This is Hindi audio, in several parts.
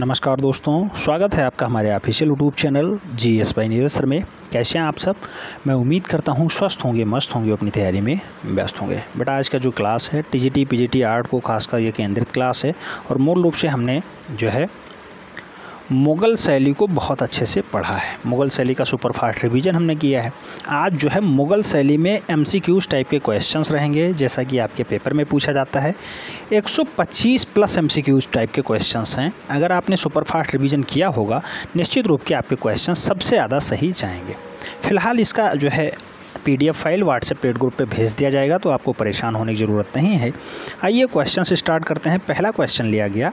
नमस्कार दोस्तों, स्वागत है आपका हमारे official YouTube channel GS by Neeraj sir में। कैसे हैं आप सब? मैं उम्मीद करता हूं स्वस्थ होंगे, मस्त होंगे, अपनी तैयारी में व्यस्त होंगे। बेटा आज का जो क्लास है TGT PGT आर्ट को खासकर ये केंद्रित क्लास है और मूल रूप से हमने जो है मुग़ल शैली को बहुत अच्छे से पढ़ा है। मुग़ल शैली का सुपरफास्ट रिवीजन हमने किया है। आज जो है मुग़ल शैली में MCQs टाइप के क्वेश्चंस रहेंगे, जैसा कि आपके पेपर में पूछा जाता है। 125 प्लस MCQs टाइप के क्वेश्चंस हैं। अगर आपने सुपरफास्ट रिवीजन किया होगा, निश्चित रूप के आपके क्वेश्चन सबसे ज़्यादा सही जाएंगे। फ़िलहाल इसका जो है PDF file WhatsApp paid group पे भेज दिया जाएगा, तो आपको परेशान होने की ज़रूरत नहीं है। आइए क्वेश्चन से स्टार्ट करते हैं। पहला क्वेश्चन लिया गया,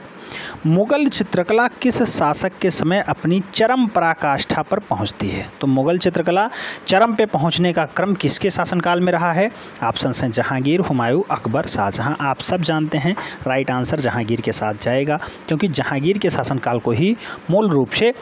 मुग़ल चित्रकला किस शासक के समय अपनी चरम पराकाष्ठा पर पहुंचती है? तो मुग़ल चित्रकला चरम पे पहुंचने का क्रम किसके शासनकाल में रहा है? ऑप्शन हैं जहांगीर, हुमायूं, अकबर, शाहजहां। आप सब जानते हैं राइट आंसर जहांगीर के साथ जाएगा, क्योंकि जहांगीर के शासनकाल को ही मूल रूप से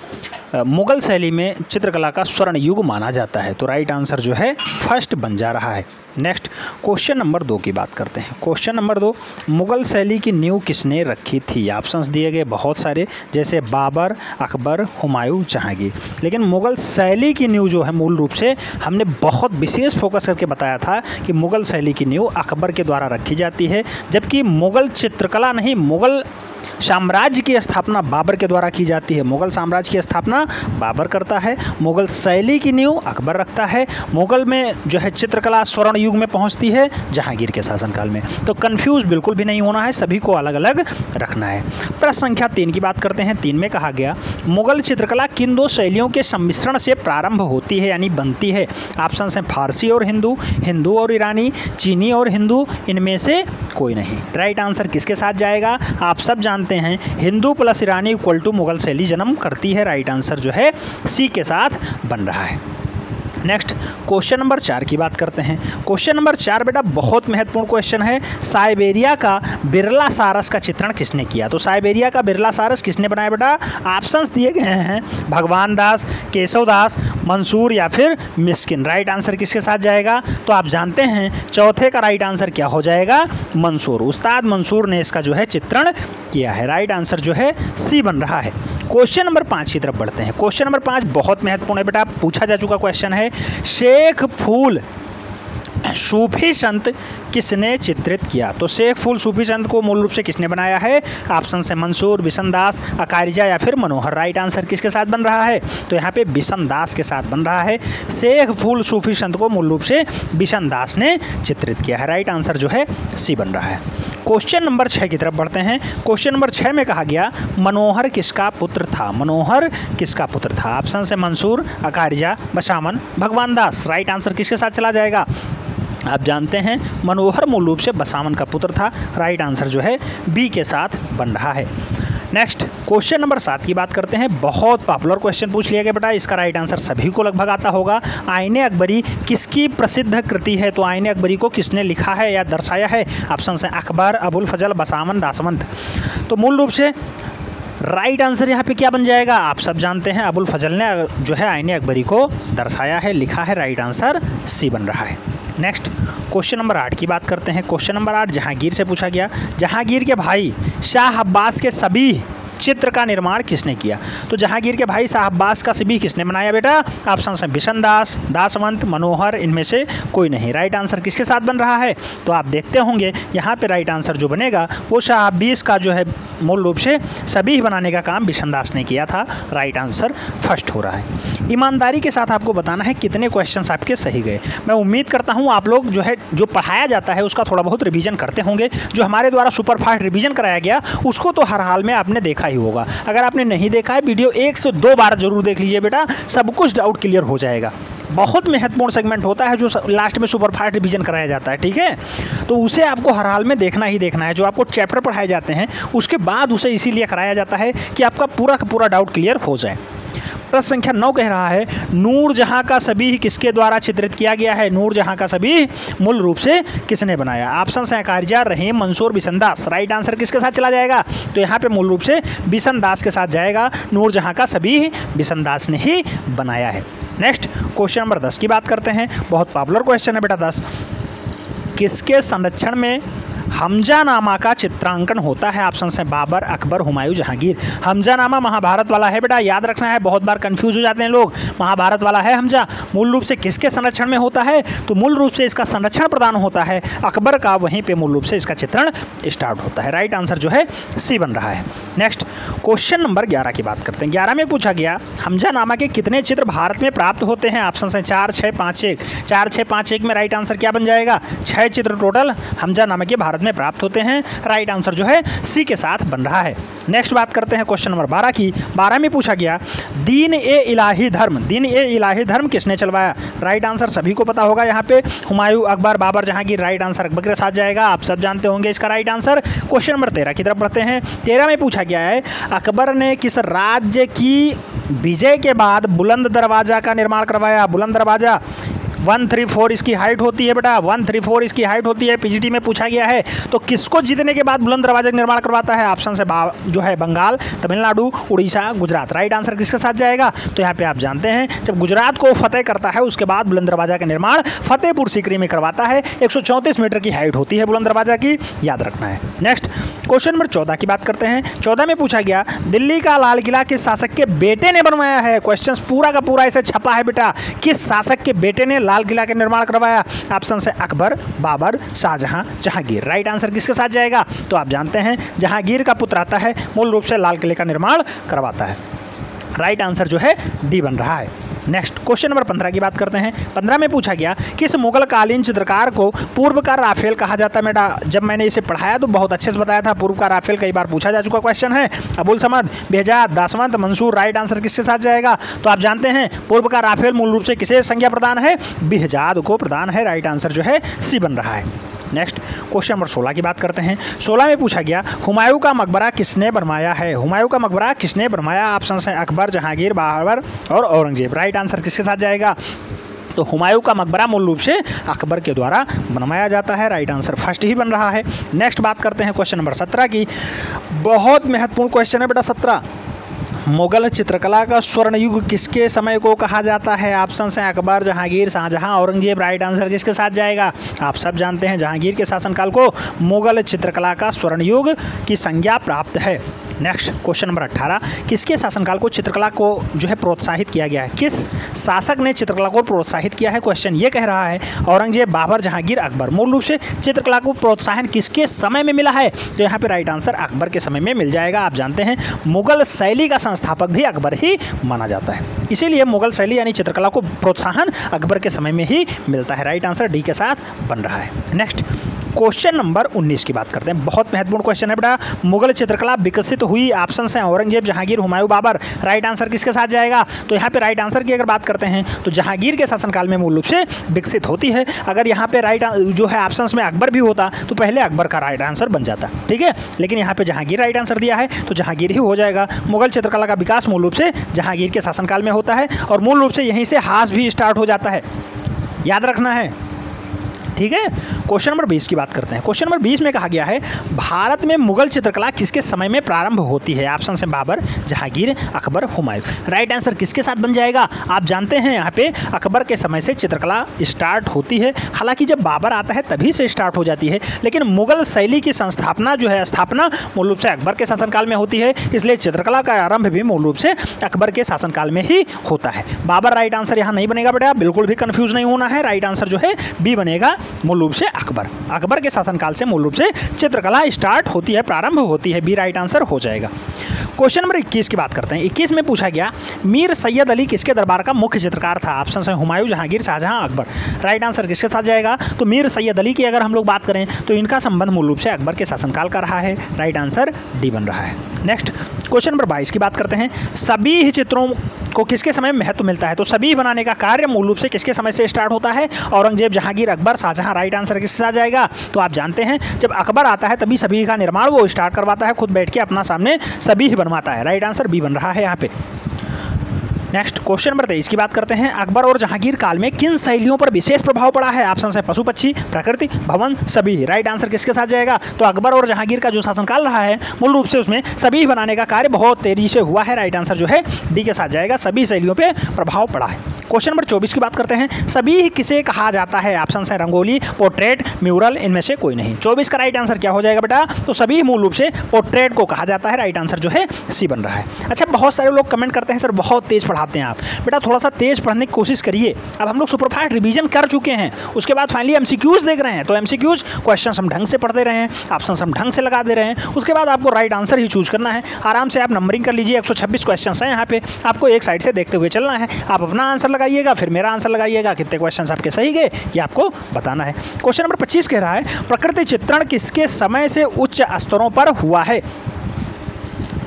मुग़ल शैली में चित्रकला का स्वर्ण युग माना जाता है। तो राइट आंसर जो है फर्स्ट बन जा रहा है। नेक्स्ट क्वेश्चन नंबर 2 की बात करते हैं। क्वेश्चन नंबर 2, मुग़ल शैली की नींव किसने रखी थी? ऑप्शंस दिए गए बहुत सारे, जैसे बाबर, अकबर, हुमायूं, जहांगीर। लेकिन मुग़ल शैली की नींव जो है मूल रूप से हमने बहुत विशेष फोकस करके बताया था कि मुग़ल शैली की नींव अकबर के द्वारा रखी जाती है, जबकि मुग़ल चित्रकला नहीं, मुग़ल साम्राज्य की स्थापना बाबर के द्वारा की जाती है। मुग़ल साम्राज्य की स्थापना बाबर करता है, मुग़ल शैली की नींव अकबर रखता है। मुग़ल में जो है चित्रकला स्वर्ण युग में पहुंचती है जहांगीर के शासनकाल में। तो कंफ्यूज बिल्कुल भी नहीं होना है, सभी को अलग अलग रखना है। प्रश्न संख्या 3 की बात करते हैं। 3 में कहा गया, मुग़ल चित्रकला किन दो शैलियों के सम्मिश्रण से प्रारंभ होती है यानी बनती है? ऑप्शन हैं फारसी और हिंदू, हिंदू और ईरानी, चीनी और हिंदू, इनमें से कोई नहीं। राइट आंसर किसके साथ जाएगा? आप सब जानते हैं हिंदू प्लस ईरानी इक्वल टू मुग़ल शैली जन्म करती है। राइट आंसर जो है सी के साथ बन रहा है। नेक्स्ट क्वेश्चन नंबर 4 की बात करते हैं। क्वेश्चन नंबर 4 बेटा बहुत महत्वपूर्ण क्वेश्चन है। साइबेरिया का बिरला सारस का चित्रण किसने किया? तो साइबेरिया का बिरला सारस किसने बनाया बेटा? ऑप्शंस दिए गए हैं भगवान दास, केशव दास, मंसूर या फिर मिस्किन। राइट आंसर किसके साथ जाएगा? तो आप जानते हैं चौथे का राइट आंसर क्या हो जाएगा? मंसूर। उस्ताद मंसूर ने इसका जो है चित्रण किया है। राइट आंसर जो है सी बन रहा है। क्वेश्चन नंबर 5 की तरफ बढ़ते हैं। क्वेश्चन नंबर 5 बहुत महत्वपूर्ण है बेटा, पूछा जा चुका क्वेश्चन है। शेख फूल सूफी संत किसने चित्रित किया? तो शेख फूल सूफी संत को मूल रूप से किसने बनाया है? ऑप्शन से मंसूर, बिशनदास, अकारिजा या फिर मनोहर। राइट आंसर किसके साथ बन रहा है? तो यहाँ पे बिशनदास के साथ बन रहा है। शेख फूल सूफी संत को मूल रूप से बिशनदास ने चित्रित किया है। राइट आंसर जो है सी बन रहा है। क्वेश्चन नंबर 6 की तरफ बढ़ते हैं। क्वेश्चन नंबर 6 में कहा गया, मनोहर किसका पुत्र था? मनोहर किसका पुत्र था? ऑप्शन से मंसूर, अकारिजा, बसामन, भगवान दास। राइट आंसर किसके साथ चला जाएगा? आप जानते हैं मनोहर मूल रूप से बसामन का पुत्र था। राइट आंसर जो है बी के साथ बन रहा है। नेक्स्ट क्वेश्चन नंबर 7 की बात करते हैं। बहुत पॉपुलर क्वेश्चन पूछ लिया गया बेटा, इसका राइट आंसर सभी को लगभग आता होगा। आईने अकबरी किसकी प्रसिद्ध कृति है? तो आईने अकबरी को किसने लिखा है या दर्शाया है? ऑप्शन हैं अकबर, अबुल फजल, बसामन, दासवंत। तो मूल रूप से राइट आंसर यहाँ पे क्या बन जाएगा? आप सब जानते हैं अबुल फजल ने जो है आईने अकबरी को दर्शाया है, लिखा है। राइट आंसर सी बन रहा है। नेक्स्ट क्वेश्चन नंबर 8 की बात करते हैं। क्वेश्चन नंबर 8 जहांगीर से पूछा गया, जहांगीर के भाई शाह अब्बास के सभी चित्र का निर्माण किसने किया? तो जहांगीर के भाई शाह अब्बास का सभी किसने बनाया बेटा? ऑप्शन हैं बिशनदास, दासवंत, मनोहर, इनमें से कोई नहीं। राइट आंसर किसके साथ बन रहा है? तो आप देखते होंगे यहाँ पे राइट आंसर जो बनेगा वो शाह अब्बास का जो है मूल रूप से सभी बनाने का काम बिशनदास ने किया था। राइट आंसर फर्स्ट हो रहा है। ईमानदारी के साथ आपको बताना है कितने क्वेश्चंस आपके सही गए। मैं उम्मीद करता हूँ आप लोग जो है जो पढ़ाया जाता है उसका थोड़ा बहुत रिवीजन करते होंगे। जो हमारे द्वारा सुपरफास्ट रिवीजन कराया गया उसको तो हर हाल में आपने देखा ही होगा। अगर आपने नहीं देखा है, वीडियो 1 से 2 बार जरूर देख लीजिए बेटा, सब कुछ डाउट क्लियर हो जाएगा। बहुत महत्वपूर्ण सेगमेंट होता है जो लास्ट में सुपरफास्ट रिवीजन कराया जाता है, ठीक है? तो उसे आपको हर हाल में देखना ही देखना है। जो आपको चैप्टर पढ़ाए जाते हैं उसके बाद उसे इसीलिए कराया जाता है कि आपका पूरा का पूरा डाउट क्लियर हो जाए। प्रश्न संख्या 9 कह रहा है, नूरजहां का सभी किसके द्वारा चित्रित किया गया है? नूरजहां का सभी मूल रूप से किसने बनाया? ऑप्शन हैं अकारिजा, रहीम, मंसूर, बिशनदास। राइट आंसर किसके साथ चला जाएगा? तो यहाँ पे मूल रूप से बिशनदास के साथ जाएगा। नूरजहां का सभी बिशनदास ने ही बनाया है। नेक्स्ट क्वेश्चन नंबर 10 की बात करते हैं। बहुत पॉपुलर क्वेश्चन है बेटा 10। किसके संरक्षण में हमजानामा का चित्रांकन होता है? ऑप्शन है बाबर, अकबर, हुमायूं, जहांगीर। हमजानामा महाभारत वाला है बेटा, याद रखना है, बहुत बार कंफ्यूज हो जाते हैं लोग। महाभारत वाला है हमजा। मूल रूप से किसके संरक्षण में होता है? तो मूल रूप से इसका संरक्षण प्रदान होता है अकबर का, वहीं पे मूल रूप से इसका चित्रण स्टार्ट होता है। राइट आंसर जो है सी बन रहा है। नेक्स्ट क्वेश्चन नंबर 11 की बात करते हैं। 11 में पूछा गया हमजानामा के कितने चित्र भारत में प्राप्त होते हैं? ऑप्शन है 4, 6, 5, 1। 4, 6, 5, 1 में राइट आंसर क्या बन जाएगा? 6 चित्र टोटल हमजानामा के भारत में प्राप्त होते हैं। राइट आंसर जो है सी के साथ बन रहा है। नेक्स्ट बात करते हैं क्वेश्चन नंबर 12 की। 12 में पूछा गया दीन ए इलाही धर्म, दीन ए इलाही धर्म किसने चलवाया? राइट आंसर सभी को पता होगा यहाँ पे, हुमायूं, अकबर, बाबर, जहांगीर। राइट आंसर अकबर के साथ जाएगा, आप सब जानते होंगे इसका राइट आंसर। क्वेश्चन नंबर 13 की तरफ बढ़ते हैं। 13 में पूछा गया है अकबर ने किस राज्य की विजय के बाद बुलंद दरवाजा का निर्माण करवाया? बुलंद दरवाजा 134 इसकी हाइट होती है बेटा, 134 इसकी हाइट होती है। पीजीटी में पूछा गया है तो किसको जीतने के बाद बुलंद दरवाजे का निर्माण करवाता है? ऑप्शन से जो है बंगाल, तमिलनाडु, उड़ीसा, गुजरात। राइट आंसर किसके साथ जाएगा? तो यहाँ पे आप जानते हैं जब गुजरात को फतेह करता है उसके बाद बुलंद दरवाजा का निर्माण फतेहपुर सीकरी में करवाता है। 134 मीटर की हाइट होती है बुलंद दरवाजा की, याद रखना है। नेक्स्ट क्वेश्चन नंबर 14 की बात करते हैं। 14 में पूछा गया दिल्ली का लाल किला किस शासक के बेटे ने बनवाया है? क्वेश्चन पूरा का पूरा ऐसे छपा है बेटा, किस शासक के बेटे ने लाल किला का निर्माण करवाया? ऑप्शन से अकबर, बाबर, शाहजहां, जहांगीर। राइट आंसर किसके साथ जाएगा? तो आप जानते हैं जहांगीर का पुत्र आता है, मूल रूप से लाल किले का निर्माण करवाता है। राइट आंसर जो है डी बन रहा है। नेक्स्ट क्वेश्चन नंबर 15 की बात करते हैं। 15 में पूछा गया किस मुगल कालीन चित्रकार को पूर्व का राफेल कहा जाता है? बेटा जब मैंने इसे पढ़ाया तो बहुत अच्छे से बताया था, पूर्व का राफेल कई बार पूछा जा चुका क्वेश्चन है। Abul Samad, Behzad, दासवंत, Mansoor. Right answer किसके साथ जाएगा? तो आप जानते हैं पूर्व का राफेल मूल रूप से किसे संज्ञा प्रदान है? बेहजाद को प्रदान है। राइट आंसर जो है सी बन रहा है। नेक्स्ट क्वेश्चन नंबर 16 की बात करते हैं। 16 में पूछा गया हुमायूं का मकबरा किसने बनवाया है? हुमायूं का मकबरा किसने बनवाया? ऑप्शन है अकबर, जहांगीर, बाबर और औरंगजेब। राइट आंसर किसके साथ जाएगा? तो हुमायूं का मकबरा मूल रूप से अकबर के द्वारा बनवाया जाता है। राइट आंसर फर्स्ट ही बन रहा है। नेक्स्ट बात करते हैं क्वेश्चन नंबर 17 की। बहुत महत्वपूर्ण क्वेश्चन है बेटा 17। मुगल चित्रकला का स्वर्ण युग किसके समय को कहा जाता है? ऑप्शन है अकबर, जहांगीर, शाहजहां, औरंगजेब। राइट आंसर किसके साथ जाएगा? आप सब जानते हैं जहांगीर के शासनकाल को मुगल चित्रकला का स्वर्ण युग की संज्ञा प्राप्त है। नेक्स्ट क्वेश्चन नंबर 18 किसके शासनकाल को चित्रकला को जो है प्रोत्साहित किया गया है? किस शासक ने चित्रकला को प्रोत्साहित किया है? क्वेश्चन ये कह रहा है औरंगजेब, बाबर, जहांगीर, अकबर। मूल रूप से चित्रकला को प्रोत्साहन किसके समय में मिला है? तो यहाँ पे राइट आंसर अकबर के समय में मिल जाएगा। आप जानते हैं मुगल शैली का संस्थापक भी अकबर ही माना जाता है, इसीलिए मुगल शैली यानी चित्रकला को प्रोत्साहन अकबर के समय में ही मिलता है। राइट आंसर डी के साथ बन रहा है। नेक्स्ट क्वेश्चन नंबर 19 की बात करते हैं। बहुत महत्वपूर्ण क्वेश्चन है बेटा। मुगल चित्रकला विकसित हुई, ऑप्शन हैं औरंगजेब, जहांगीर, हुमायूं, बाबर। राइट आंसर किसके साथ जाएगा? तो यहाँ पे राइट आंसर की अगर बात करते हैं तो जहांगीर के शासनकाल में मूल रूप से विकसित होती है। अगर यहाँ पे राइट जो है ऑप्शन में अकबर भी होता तो पहले अकबर का राइट आंसर बन जाता, ठीक है। लेकिन यहाँ पे जहांगीर राइट आंसर दिया है तो जहांगीर ही हो जाएगा। मुगल चित्रकला का विकास मूल रूप से जहांगीर के शासनकाल में होता है और मूल रूप से यहीं से हास भी स्टार्ट हो जाता है, याद रखना है, ठीक है। क्वेश्चन नंबर 20 की बात करते हैं। क्वेश्चन नंबर 20 में कहा गया है भारत में मुगल चित्रकला किसके समय में प्रारंभ होती है? ऑप्शन है बाबर, जहांगीर, अकबर, हुमायूं। राइट आंसर किसके साथ बन जाएगा? आप जानते हैं यहाँ पे अकबर के समय से चित्रकला स्टार्ट होती है। हालांकि जब बाबर आता है तभी से स्टार्ट हो जाती है, लेकिन मुगल शैली की स्थापना मूल रूप से अकबर के शासनकाल में होती है, इसलिए चित्रकला का आरंभ भी मूल रूप से अकबर के शासनकाल में ही होता है। बाबर राइट आंसर यहाँ नहीं बनेगा बेटा, बिल्कुल भी कंफ्यूज नहीं होना है। राइट आंसर जो है बी बनेगा, मूल रूप से अकबर के शासनकाल से मूल रूप से चित्रकला स्टार्ट होती है, प्रारंभ होती है। बी राइट आंसर हो जाएगा। क्वेश्चन नंबर 21 की बात करते हैं। 21 में पूछा गया मीर सैयद अली किसके दरबार का मुख्य चित्रकार था? ऑप्शन है हुमायूं, जहांगीर, शाहजहां, अकबर। राइट आंसर किसके साथ जाएगा? तो मीर सैयद अली की अगर हम लोग बात करें तो इनका संबंध मूल रूप से अकबर के शासनकाल का रहा है। राइट आंसर डी बन रहा है। नेक्स्ट क्वेश्चन नंबर 22 की बात करते हैं। सभी चित्रों को किसके समय में महत्व मिलता है? तो सभी बनाने का कार्य मूल रूप से किसके समय से स्टार्ट होता है? औरंगजेब, जहांगीर, अकबर, शाहजहां। राइट आंसर किसके साथ जाएगा? तो आप जानते हैं जब अकबर आता है तभी सभी का निर्माण वो स्टार्ट करवाता है, खुद बैठ के अपना सामने सभी ही बनवाता है। राइट आंसर बी बन रहा है यहाँ पे। नेक्स्ट क्वेश्चन नंबर 23 की बात करते हैं। अकबर और जहांगीर काल में किन शैलियों पर विशेष प्रभाव पड़ा है? ऑप्शन है पशु पक्षी, प्रकृति, भवन, सभी। राइट आंसर किसके साथ जाएगा? तो अकबर और जहांगीर का जो शासनकाल रहा है मूल रूप से उसमें सभी बनाने का कार्य बहुत तेजी से हुआ है। राइट आंसर जो है डी के साथ जाएगा, सभी शैलियों पर प्रभाव पड़ा है। क्वेश्चन नंबर 24 की बात करते हैं, सभी किसे कहा जाता है? ऑप्शन है रंगोली, पोर्ट्रेट, म्यूरल, इनमें से कोई नहीं। 24 का राइट आंसर क्या हो जाएगा बेटा? तो सभी मूल रूप से पोर्ट्रेट को कहा जाता है। राइट आंसर जो है सी बन रहा है। अच्छा, बहुत सारे लोग कमेंट करते हैं सर बहुत तेज पढ़ाते हैं आप। बेटा थोड़ा सा तेज पढ़ने की कोशिश करिए। अब हम लोग सुपरफास्ट रिवीजन कर चुके हैं, उसके बाद फाइनली एमसीक्यूज देख रहे हैं, तो एमसीक्यूज क्वेश्चन हम ढंग से पढ़ते रहे हैं, ऑप्शन हम ढंग से लगा दे रहे हैं, उसके बाद आपको राइट आंसर ही चूज करना है। आराम से आप नंबरिंग कर लीजिए। 126 क्वेश्चन हैं यहाँ पे, आपको एक साइड से देखते हुए चलना है। आप अपना आंसर लगाइएगा, फिर मेरा आंसर लगाइएगा, कितने क्वेश्चन आपके सही गए ये आपको बताना है। क्वेश्चन नंबर 25 कह रहा है, प्रकृति चित्रण किसके समय से उच्च स्तरों पर हुआ है?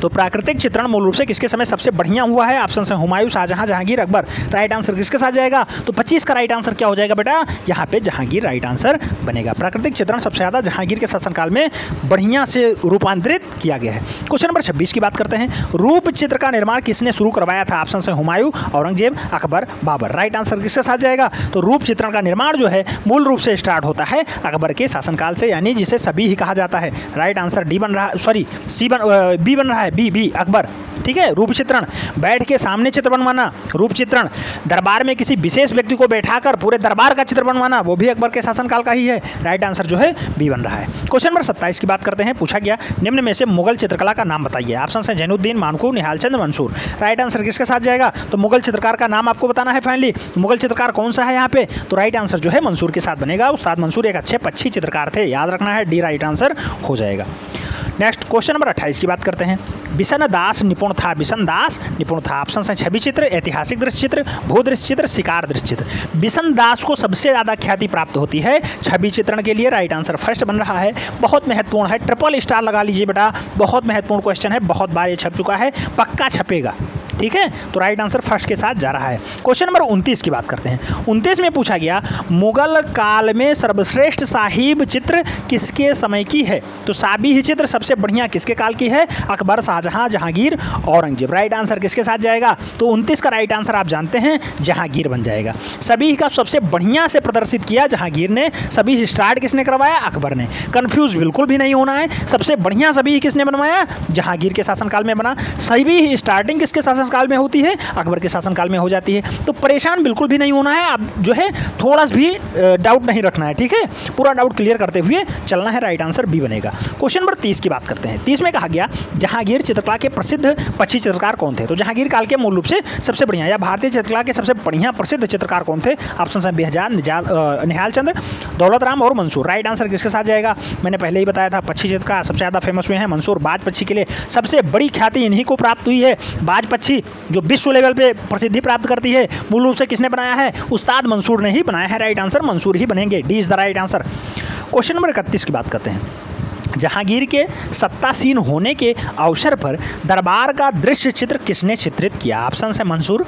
तो प्राकृतिक चित्रण मूल रूप से किसके समय सबसे बढ़िया हुआ है? ऑप्शन है हुमायूं, शाहजहां, जहांगीर, अकबर। राइट आंसर किसके साथ जाएगा? तो 25 का राइट आंसर क्या हो जाएगा बेटा? यहाँ पे जहांगीर राइट आंसर बनेगा। प्राकृतिक चित्रण सबसे ज़्यादा जहांगीर के शासनकाल में बढ़िया से रूपांतरित किया गया है। क्वेश्चन नंबर 26 की बात करते हैं, रूप चित्र का निर्माण किसने शुरू करवाया था? ऑप्शन है हुमायूं, औरंगजेब, अकबर, बाबर। राइट आंसर किसके साथ जाएगा? तो रूप चित्रण का निर्माण जो है मूल रूप से स्टार्ट होता है अकबर के शासनकाल से, यानी जिसे सभी ही कहा जाता है। राइट आंसर डी बन रहा है, सॉरी बी बन रहा है, बी अकबर। ठीक है, रूप चित्रण, बैठ के सामने चित्र बनवाना रूप चित्रण, दरबार में किसी विशेष व्यक्ति को बैठाकर पूरे दरबार का चित्र बनवाना वो भी अकबर के शासनकाल का ही है। राइट आंसर जो है बी बन रहा है। क्वेश्चन नंबर 27 की बात करते हैं। पूछा गया, निम्न में से मुगल चित्रकला का नाम बताइए। ऑप्शन है जैनुद्दीन, मानकू, निहालचंद, मंसूर। राइट आंसर किसके साथ जाएगा? तो मुगल चित्रकार का नाम आपको बताना है फाइनली। मुगल चित्रकार कौन सा है यहाँ पे? तो राइट आंसर जो है मंसूर के साथ बनेगा। उस्ताद मंसूर एक अच्छे पक्षी चित्रकार थे, याद रखना है, डी राइट आंसर हो जाएगा। नेक्स्ट क्वेश्चन नंबर 28 की बात करते हैं। बिशन दास निपुण था, बिशन दास निपुण था। ऑप्शन है छवि चित्र, ऐतिहासिक दृश्य चित्र, भू दृश्य चित्र, शिकार दृश्य चित्र। बिशन दास को सबसे ज़्यादा ख्याति प्राप्त होती है छवि चित्रण के लिए। राइट आंसर फर्स्ट बन रहा है। बहुत महत्वपूर्ण है, ट्रिपल स्टार लगा लीजिए बेटा, बहुत महत्वपूर्ण क्वेश्चन है, बहुत बार ये छप चुका है, पक्का छपेगा। ठीक है, तो राइट आंसर फर्स्ट के साथ जा रहा है। क्वेश्चन नंबर 29 की बात करते हैं। 29 में पूछा गया, मुगल काल में सर्वश्रेष्ठ साहिब चित्र किसके समय की है? तो साबिह चित्र सबसे बढ़िया किसके काल की है? अकबर, शाहजहां, जहांगीर, औरंगजेब। राइट आंसर किसके साथ जाएगा? तो 29 का राइट आंसर आप जानते हैं जहांगीर बन जाएगा। सभी का सबसे बढ़िया से प्रदर्शित किया जहांगीर ने, सभी स्टार्ट किसने करवाया? अकबर ने। कंफ्यूज बिल्कुल भी नहीं होना है, सबसे बढ़िया सभी किसने बनवाया? जहांगीर के शासनकाल में बना। सभी स्टार्टिंग किसके शासन काल में होती है? अकबर के शासनकाल में हो जाती है। तो परेशान बिल्कुल भी नहीं होना है, आप जो है थोड़ा सा भी डाउट नहीं रखना है। ठीक है, पूरा डाउट क्लियर करते हुए चलना है। राइट आंसर बी बनेगा। क्वेश्चन नंबर 30 की बात करते हैं। 30 में कहा गया, जहांगीर चित्रकला के प्रसिद्ध पक्षी चित्रकार कौन थे? तो जहांगीर काल के मूल रूप से सबसे बढ़िया या भारतीय चित्रकला के सबसे बढ़िया प्रसिद्ध चित्रकार कौन थे? ऑप्शन है बेहजाद, निहालचंद, दौलत राम और मंसूर। राइट आंसर किसके साथ जाएगा? मैंने पहले ही बताया था, पक्षी चित्रकार सबसे ज़्यादा फेमस हुए हैं मंसूर। बाज पक्षी के लिए सबसे बड़ी ख्याति इन्हीं को प्राप्त हुई है। बाज पक्षी जो विश्व लेवल पे प्रसिद्धि प्राप्त करती है, मूल रूप से किसने बनाया है? उस्ताद मंसूर ने ही बनाया है। राइट आंसर मंसूर ही बनेंगे, D is the right answer. Question number 31 की बात करते हैं। जहांगीर के सत्तासीन होने के अवसर पर दरबार का दृश्य चित्र किसने चित्रित किया? ऑप्शन है मंसूर,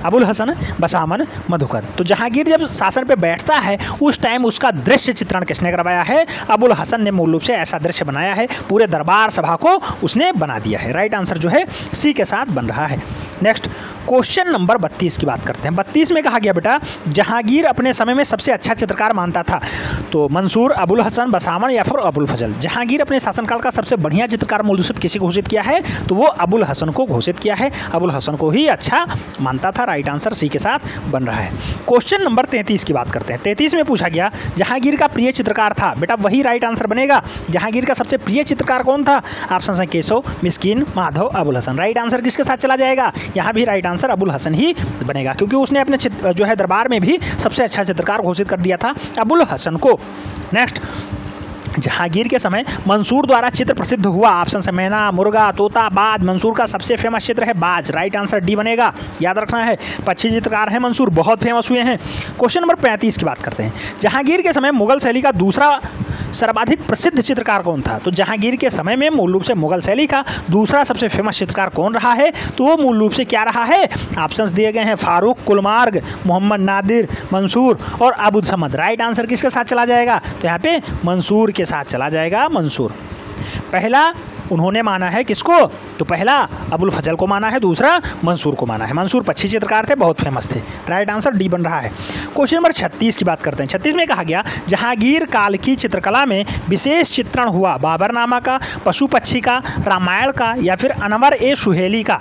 अबुल हसन, बसामन, मधुकर। तो जहांगीर जब शासन पे बैठता है उस टाइम उसका दृश्य चित्रण किसने करवाया है? अबुल हसन ने मूल रूप से ऐसा दृश्य बनाया है, पूरे दरबार सभा को उसने बना दिया है। राइट आंसर जो है सी के साथ बन रहा है। नेक्स्ट क्वेश्चन नंबर 32 की बात करते हैं। 32 में कहा गया, बेटा जहांगीर अपने समय में सबसे अच्छा चित्रकार मानता था। तो मंसूर, अबुल हसन, बसामन या फिर अबुल फजल। जहांगीर अपने शासनकाल का सबसे बढ़िया चित्रकार मूल रूप से किसी को घोषित किया है? तो वो अबुल हसन को घोषित किया है। अबुल हसन को ही अच्छा मानता था। राइट आंसर सी के साथ बन रहा है। क्वेश्चन नंबर 33 की बात करते हैं। 33 में पूछा गया, जहांगीर का प्रिय चित्रकार था। बेटा वही राइट आंसर बनेगा। जहांगीर का सबसे प्रिय चित्रकार कौन था? ऑप्शन है केशव, मिस्किन, माधव, अबुल हसन। राइट आंसर किसके साथ चला जाएगा? यहाँ भी राइट आंसर अबुल हसन ही बनेगा, क्योंकि उसने अपने जो है दरबार में भी सबसे अच्छा चित्रकार घोषित कर दिया था अबुल हसन को। नेक्स्ट, जहांगीर के समय मंसूर द्वारा चित्र प्रसिद्ध हुआ। ऑप्शन है मैना, मुर्गा, तोता, बाज। मंसूर का सबसे फेमस चित्र है बाज। राइट आंसर डी बनेगा, याद रखना है। पक्षी चित्रकार है मंसूर, बहुत फेमस हुए हैं। क्वेश्चन नंबर 35 की बात करते हैं। जहांगीर के समय मुगल शैली का दूसरा सर्वाधिक प्रसिद्ध चित्रकार कौन था? तो जहांगीर के समय में मूल रूप से मुगल शैली का दूसरा सबसे फेमस चित्रकार कौन रहा है? तो वो मूल रूप से क्या रहा है? ऑप्शंस दिए गए हैं, फारूक, कुलमार्ग, मोहम्मद नादिर, मंसूर और अबुल समद। राइट आंसर किसके साथ चला जाएगा? तो यहाँ पे मंसूर के साथ चला जाएगा। मंसूर पहला उन्होंने माना है किसको? तो पहला अबुल फजल को माना है, दूसरा मंसूर को माना है। मंसूर पक्षी चित्रकार थे, बहुत फेमस थे। राइट आंसर डी बन रहा है। क्वेश्चन नंबर 36 की बात करते हैं। 36 में कहा गया, जहांगीर काल की चित्रकला में विशेष चित्रण हुआ बाबरनामा का, पशु पक्षी का, रामायण का या फिर अनवर ए सुहेली का।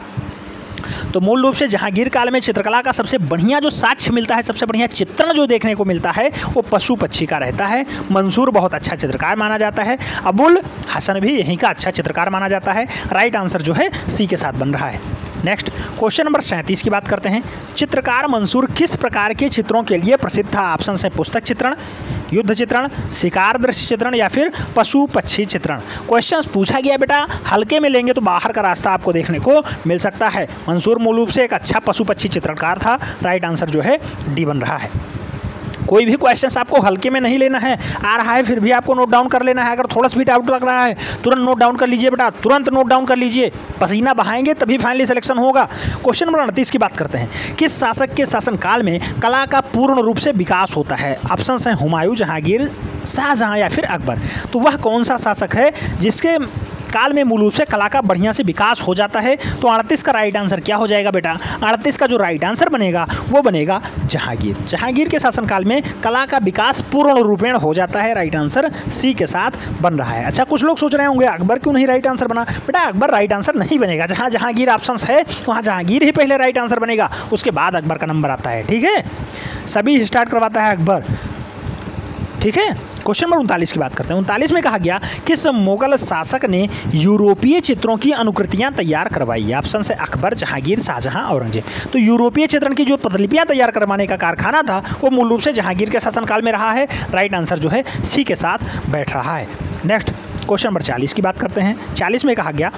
तो मूल रूप से जहांगीर काल में चित्रकला का सबसे बढ़िया जो साक्ष्य मिलता है, सबसे बढ़िया चित्रण जो देखने को मिलता है वो पशु पक्षी का रहता है। मंसूर बहुत अच्छा चित्रकार माना जाता है। अबुल हसन भी यहीं का अच्छा चित्रकार माना जाता है। राइट आंसर जो है सी के साथ बन रहा है। नेक्स्ट क्वेश्चन नंबर 37 की बात करते हैं। चित्रकार मंसूर किस प्रकार के चित्रों के लिए प्रसिद्ध था? ऑप्शन है पुस्तक चित्रण, युद्ध चित्रण, शिकार दृश्य चित्रण या फिर पशु पक्षी चित्रण। क्वेश्चंस पूछा गया बेटा, हल्के में लेंगे तो बाहर का रास्ता आपको देखने को मिल सकता है। मंसूर मूल रूप से एक अच्छा पशु पक्षी चित्रकार था। राइट आंसर जो है डी बन रहा है। कोई भी क्वेश्चंस आपको हल्के में नहीं लेना है, आ रहा है फिर भी आपको नोट डाउन कर लेना है। अगर थोड़ा सा भी डाउट लग रहा है तुरंत नोट डाउन कर लीजिए बेटा, तुरंत नोट डाउन कर लीजिए। पसीना बहाएंगे तभी फाइनली सिलेक्शन होगा। क्वेश्चन नंबर 38 की बात करते हैं। किस शासक के शासनकाल में कला का पूर्ण रूप से विकास होता है? ऑप्शन हैं हुमायूं, जहांगीर, शाहजहां या फिर अकबर। तो वह कौन सा शासक है जिसके काल में मूल रूप से कला का बढ़िया से विकास हो जाता है? तो 38 का राइट आंसर क्या हो जाएगा बेटा? 38 का जो राइट आंसर बनेगा वो बनेगा जहांगीर। जहांगीर के शासनकाल में कला का विकास पूर्ण रूपेण हो जाता है। राइट आंसर सी के साथ बन रहा है। अच्छा, कुछ लोग सोच रहे होंगे अकबर क्यों नहीं राइट आंसर बना? बेटा अकबर राइट आंसर नहीं बनेगा। जहाँ जहांगीर ऑप्शन है वहाँ जहांगीर ही पहले राइट आंसर बनेगा, उसके बाद अकबर का नंबर आता है। ठीक है, सभी स्टार्ट करवाता है अकबर। ठीक है, क्वेश्चन नंबर 39 की बात करते हैं। 39 में कहा गया किस मुगल शासक ने यूरोपीय चित्रों की अनुकृतियां तैयार करवाई? ऑप्शन है अकबर, जहांगीर, शाहजहां, औरंगजेब। तो यूरोपीय चित्रण की जो प्रतिलिपियां तैयार करवाने का कारखाना था वो मूल रूप से जहांगीर के शासनकाल में रहा है। राइट आंसर जो है सी के साथ बैठ रहा है। नेक्स्ट क्वेश्चन नंबर 40 की बात करते हैं। 40 में कहा गया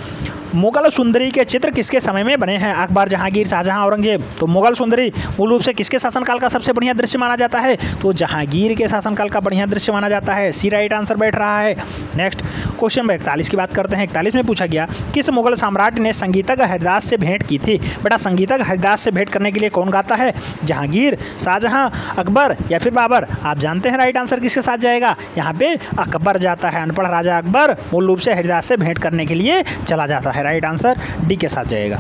मुगल सुंदरी के चित्र किसके समय में बने हैं? अकबर, जहांगीर, शाहजहां, औरंगजेब। तो मुगल सुंदरी मूल रूप से किसके शासनकाल का सबसे बढ़िया दृश्य माना जाता है? तो जहांगीर के शासनकाल का बढ़िया दृश्य माना जाता है। सी राइट आंसर बैठ रहा है। नेक्स्ट क्वेश्चन नंबर 41 की बात करते हैं। 41 में पूछा गया किस मुगल सम्राट ने संगीतज्ञ हरिदास से भेंट की थी? बेटा संगीतज्ञ हरिदास से भेंट करने के लिए कौन गाता है? जहांगीर, शाहजहां, अकबर या फिर बाबर। आप जानते हैं राइट आंसर किसके साथ जाएगा? यहाँ पे अकबर जाता है। अनपढ़ राजा अकबर मूल रूप से हरिदास से भेंट करने के लिए चला जाता है। राइट आंसर डी के साथ जाएगा।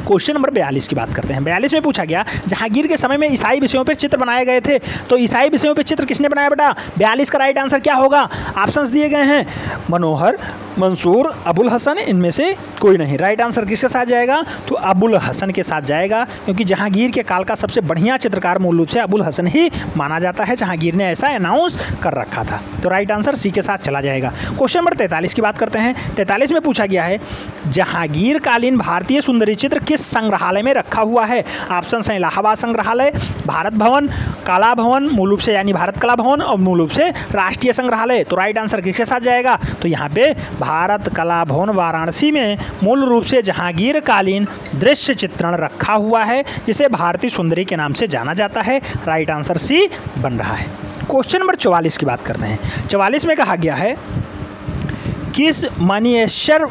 क्वेश्चन नंबर 42 की बात करते हैं। 42 में पूछा गया जहांगीर के समय में ईसाई विषयों पर चित्र बनाए गए थे। तो ईसाई विषयों पर चित्र किसने बनाया बेटा? 42 का राइट आंसर क्या होगा? ऑप्शंस दिए गए हैं मनोहर, मंसूर, अबुल हसन, इनमें से कोई नहीं। राइट आंसर किसके साथ जाएगा? तो अबुल हसन के साथ जाएगा, क्योंकि जहांगीर के काल का सबसे बढ़िया चित्रकार मूल रूप से अबुल हसन ही माना जाता है। जहांगीर ने ऐसा अनाउंस कर रखा था। तो राइट आंसर सी के साथ चला जाएगा। क्वेश्चन नंबर 43 की बात करते हैं। 43 में पूछा गया है जहांगीर कालीन भारतीय सुंदरी चित्र किस संग्रहालय में रखा हुआ है? ऑप्शन हैं इलाहाबाद संग्रहालय, भारत भवन, कला भवन मूल रूप से यानी भारत कला भवन, और मूल रूप से राष्ट्रीय संग्रहालय। तो राइट आंसर किसके साथ जाएगा? तो यहाँ पे भारत कला भवन वाराणसी में मूल रूप से जहांगीर कालीन दृश्य चित्रण रखा हुआ है, जिसे भारतीय सुंदरी के नाम से जाना जाता है। राइट आंसर सी बन रहा है। क्वेश्चन नंबर 44 की बात करते हैं। 44 में कहा गया है किस मिनिएचर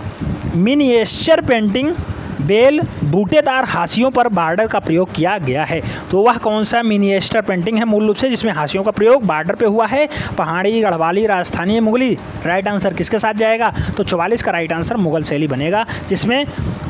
पेंटिंग बेल बूटेदार हाशियों पर बॉर्डर का प्रयोग किया गया है? तो वह कौन सा मिनिएचर पेंटिंग है मूल रूप से जिसमें हाशियों का प्रयोग बॉर्डर पे हुआ है? पहाड़ी, गढ़वाली, राजस्थानी, मुगली। राइट आंसर किसके साथ जाएगा? तो 44 का राइट आंसर मुगल शैली बनेगा, जिसमें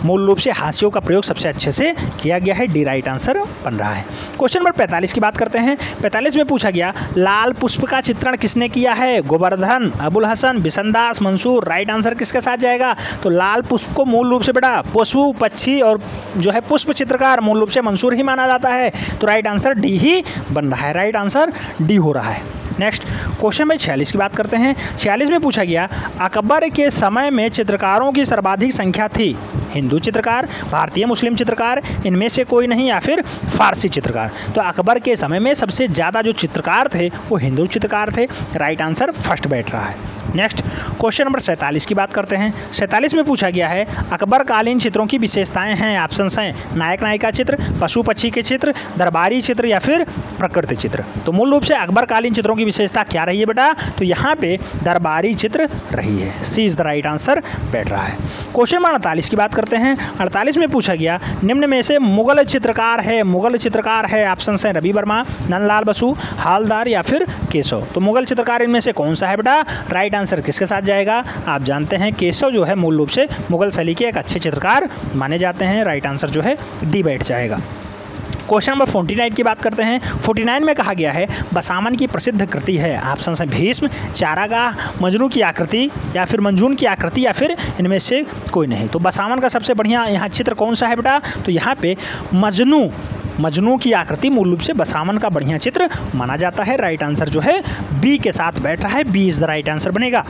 मूल रूप से हाशियों का प्रयोग सबसे अच्छे से किया गया है। डी राइट आंसर बन रहा है। क्वेश्चन नंबर 45 की बात करते हैं। 45 में पूछा गया लाल पुष्प का चित्रण किसने किया है? गोवर्धन, अबुल हसन, बिशनदास, मंसूर। राइट आंसर किसके साथ जाएगा? तो लाल पुष्प को मूल रूप से बेटा पशु पक्षी और जो है पुष्प चित्रकार मूल रूप से मंसूर ही माना जाता है। तो राइट आंसर डी ही बन रहा है। राइट आंसर डी हो रहा है। नेक्स्ट क्वेश्चन में 46 की बात करते हैं। 46 में पूछा गया अकबर के समय में चित्रकारों की सर्वाधिक संख्या थी? हिंदू चित्रकार, भारतीय मुस्लिम चित्रकार, इनमें से कोई नहीं, या फिर फारसी चित्रकार। तो अकबर के समय में सबसे ज़्यादा जो चित्रकार थे वो हिंदू चित्रकार थे। राइट आंसर फर्स्ट बैठ रहा है। नेक्स्ट क्वेश्चन नंबर 47 की बात करते हैं। 47 में पूछा गया है अकबर कालीन चित्रों की विशेषताएं हैं। ऑप्शंस हैं नायक नायिका चित्र, पशु पक्षी के चित्र, दरबारी चित्र या फिर प्रकृति चित्र। तो मूल रूप से अकबर कालीन चित्रों की विशेषता क्या रही है बेटा? तो यहाँ पे दरबारी चित्र रही है। सी इज द राइट आंसर बैठ रहा है। क्वेश्चन नंबर 48 की बात करते हैं। 48 में पूछा गया निम्न में से मुगल चित्रकार है। ऑप्शंस हैं रवि वर्मा, नंदलाल बसु, हालदार या फिर केशव। तो मुगल चित्रकार इनमें से कौन सा है बेटा? राइट आंसर किसके साथ जाएगा? आप जानते हैं केशव जो है मूल रूप से मुगल शैली के एक अच्छे चित्रकार माने जाते हैं। राइट आंसर जो है डी बैठ जाएगा। क्वेश्चन नंबर 49 की बात करते हैं। 49 में कहा गया है बसामन की प्रसिद्ध कृति है। ऑप्शन है भीष्म, चारागाह, मजनू की आकृति या फिर मंजून की आकृति या फिर इनमें से कोई नहीं। तो बसामन का सबसे बढ़िया यहाँ चित्र कौन सा है बेटा? तो यहाँ पे मजनू की आकृति मूल रूप से बसामन का बढ़िया चित्र माना जाता है। राइट आंसर जो है बी के साथ बैठ रहा है, B is the right answer बनेगा।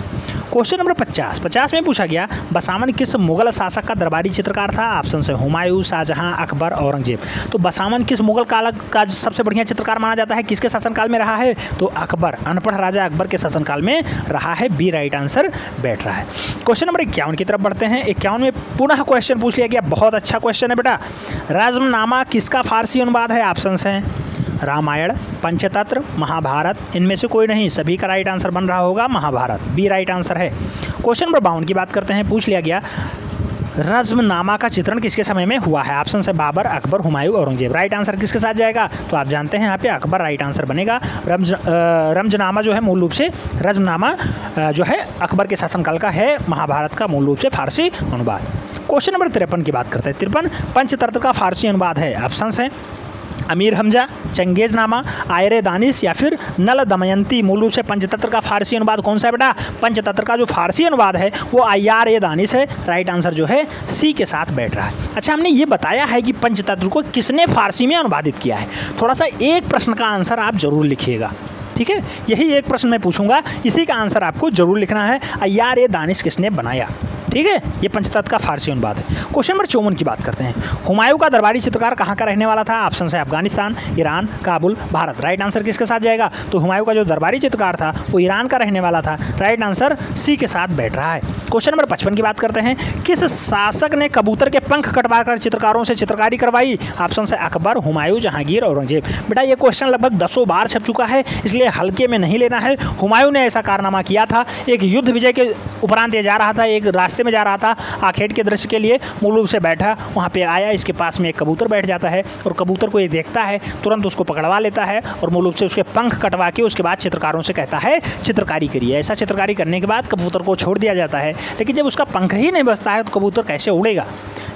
क्वेश्चन नंबर 50 में पूछा गया बसामन किस मुगल शासक का दरबारी चित्रकार था? ऑप्शन है हुमायूं, शाहजहां, अकबर, औरंगजेब। तो बसामन किस मुगल काल का सबसे बढ़िया चित्रकार माना जाता है? किसके शासनकाल में रहा है? तो अकबर, अनपढ़ राजा अकबर के शासनकाल में रहा है, बी राइट आंसर बैठ रहा है। क्वेश्चन नंबर 51 की तरफ बढ़ते हैं। 51 में पुनः क्वेश्चन पूछ लिया गया, बहुत अच्छा क्वेश्चन है बेटा। रज़्मनामा किसका फारसी अनुवाद है? ऑप्शन हैं रामायण, पंचतंत्र, महाभारत, इनमें से कोई नहीं, सभी का राइट आंसर बन रहा होगा महाभारत, बी राइट आंसर है। क्वेश्चन नंबर 52 की बात करते हैं। पूछ लिया गया रज़्मनामा का चित्रण किसके समय में हुआ है? ऑप्शन है बाबर, अकबर, हुमायूं, औरंगजेब। राइट आंसर किसके साथ जाएगा? तो आप जानते हैं यहाँ पे अकबर राइट आंसर बनेगा। रमजनामा जो है मूल रूप से रज़्मनामा जो है अकबर के शासनकाल का है, महाभारत का मूल रूप से फारसी अनुवाद। क्वेश्चन नंबर 53 की बात करते हैं। 53 पंचतंत्र का फारसी अनुवाद है। ऑप्शन हैं अमीर हमजा, चंगेज़नामा, आयरे दानिश या फिर नल दमयंती। मूल रूप से पंचतंत्र का फारसी अनुवाद कौन सा है बेटा? पंचतंत्र का जो फारसी अनुवाद है वो आयरे दानिश है। राइट आंसर जो है सी के साथ बैठ रहा है। अच्छा, हमने ये बताया है कि पंचतंत्र को किसने फारसी में अनुवादित किया है। थोड़ा सा एक प्रश्न का आंसर आप जरूर लिखिएगा, ठीक है? यही एक प्रश्न मैं पूछूंगा, इसी का आंसर आपको जरूर लिखना है। अय्यार ए दानिश किसने बनाया, ठीक है? ये पंचतंत्र का फारसी अनुवाद है। क्वेश्चन नंबर 54 की बात करते हैं। हुमायूं का दरबारी चित्रकार कहाँ का रहने वाला था? ऑप्शन है Afghanistan, Iran, Kabul, Bharat. Right answer किसके साथ जाएगा? तो हुमायूं का जो दरबारी चित्रकार था वो ईरान का रहने वाला था। राइट आंसर सी के साथ बैठ रहा है। क्वेश्चन नंबर 55 की बात करते हैं। किस शासक ने कबूतर के पंख कटवाकर चित्रकारों से चित्रकारी करवाई? ऑप्शन है अकबर, हुमायूं, जहांगीर, औरंगजेब। बेटा ये क्वेश्चन लगभग 10 बार छप चुका है, इसलिए हल्के में नहीं लेना है। हुमायूं ने ऐसा कारनामा किया था, एक युद्ध विजय के उपरांत ये जा रहा था, एक रास्ते में जा रहा था आखेट के दृश्य के लिए, मूल रूप से बैठा, वहाँ पे आया, इसके पास में एक कबूतर बैठ जाता है और कबूतर को ये देखता है, तुरंत उसको पकड़वा लेता है और मूल रूप से उसके पंख कटवा के उसके बाद चित्रकारों से कहता है चित्रकारी करिए। ऐसा चित्रकारी करने के बाद कबूतर को छोड़ दिया जाता है, लेकिन जब उसका पंख ही नहीं बचता है तो कबूतर कैसे उड़ेगा?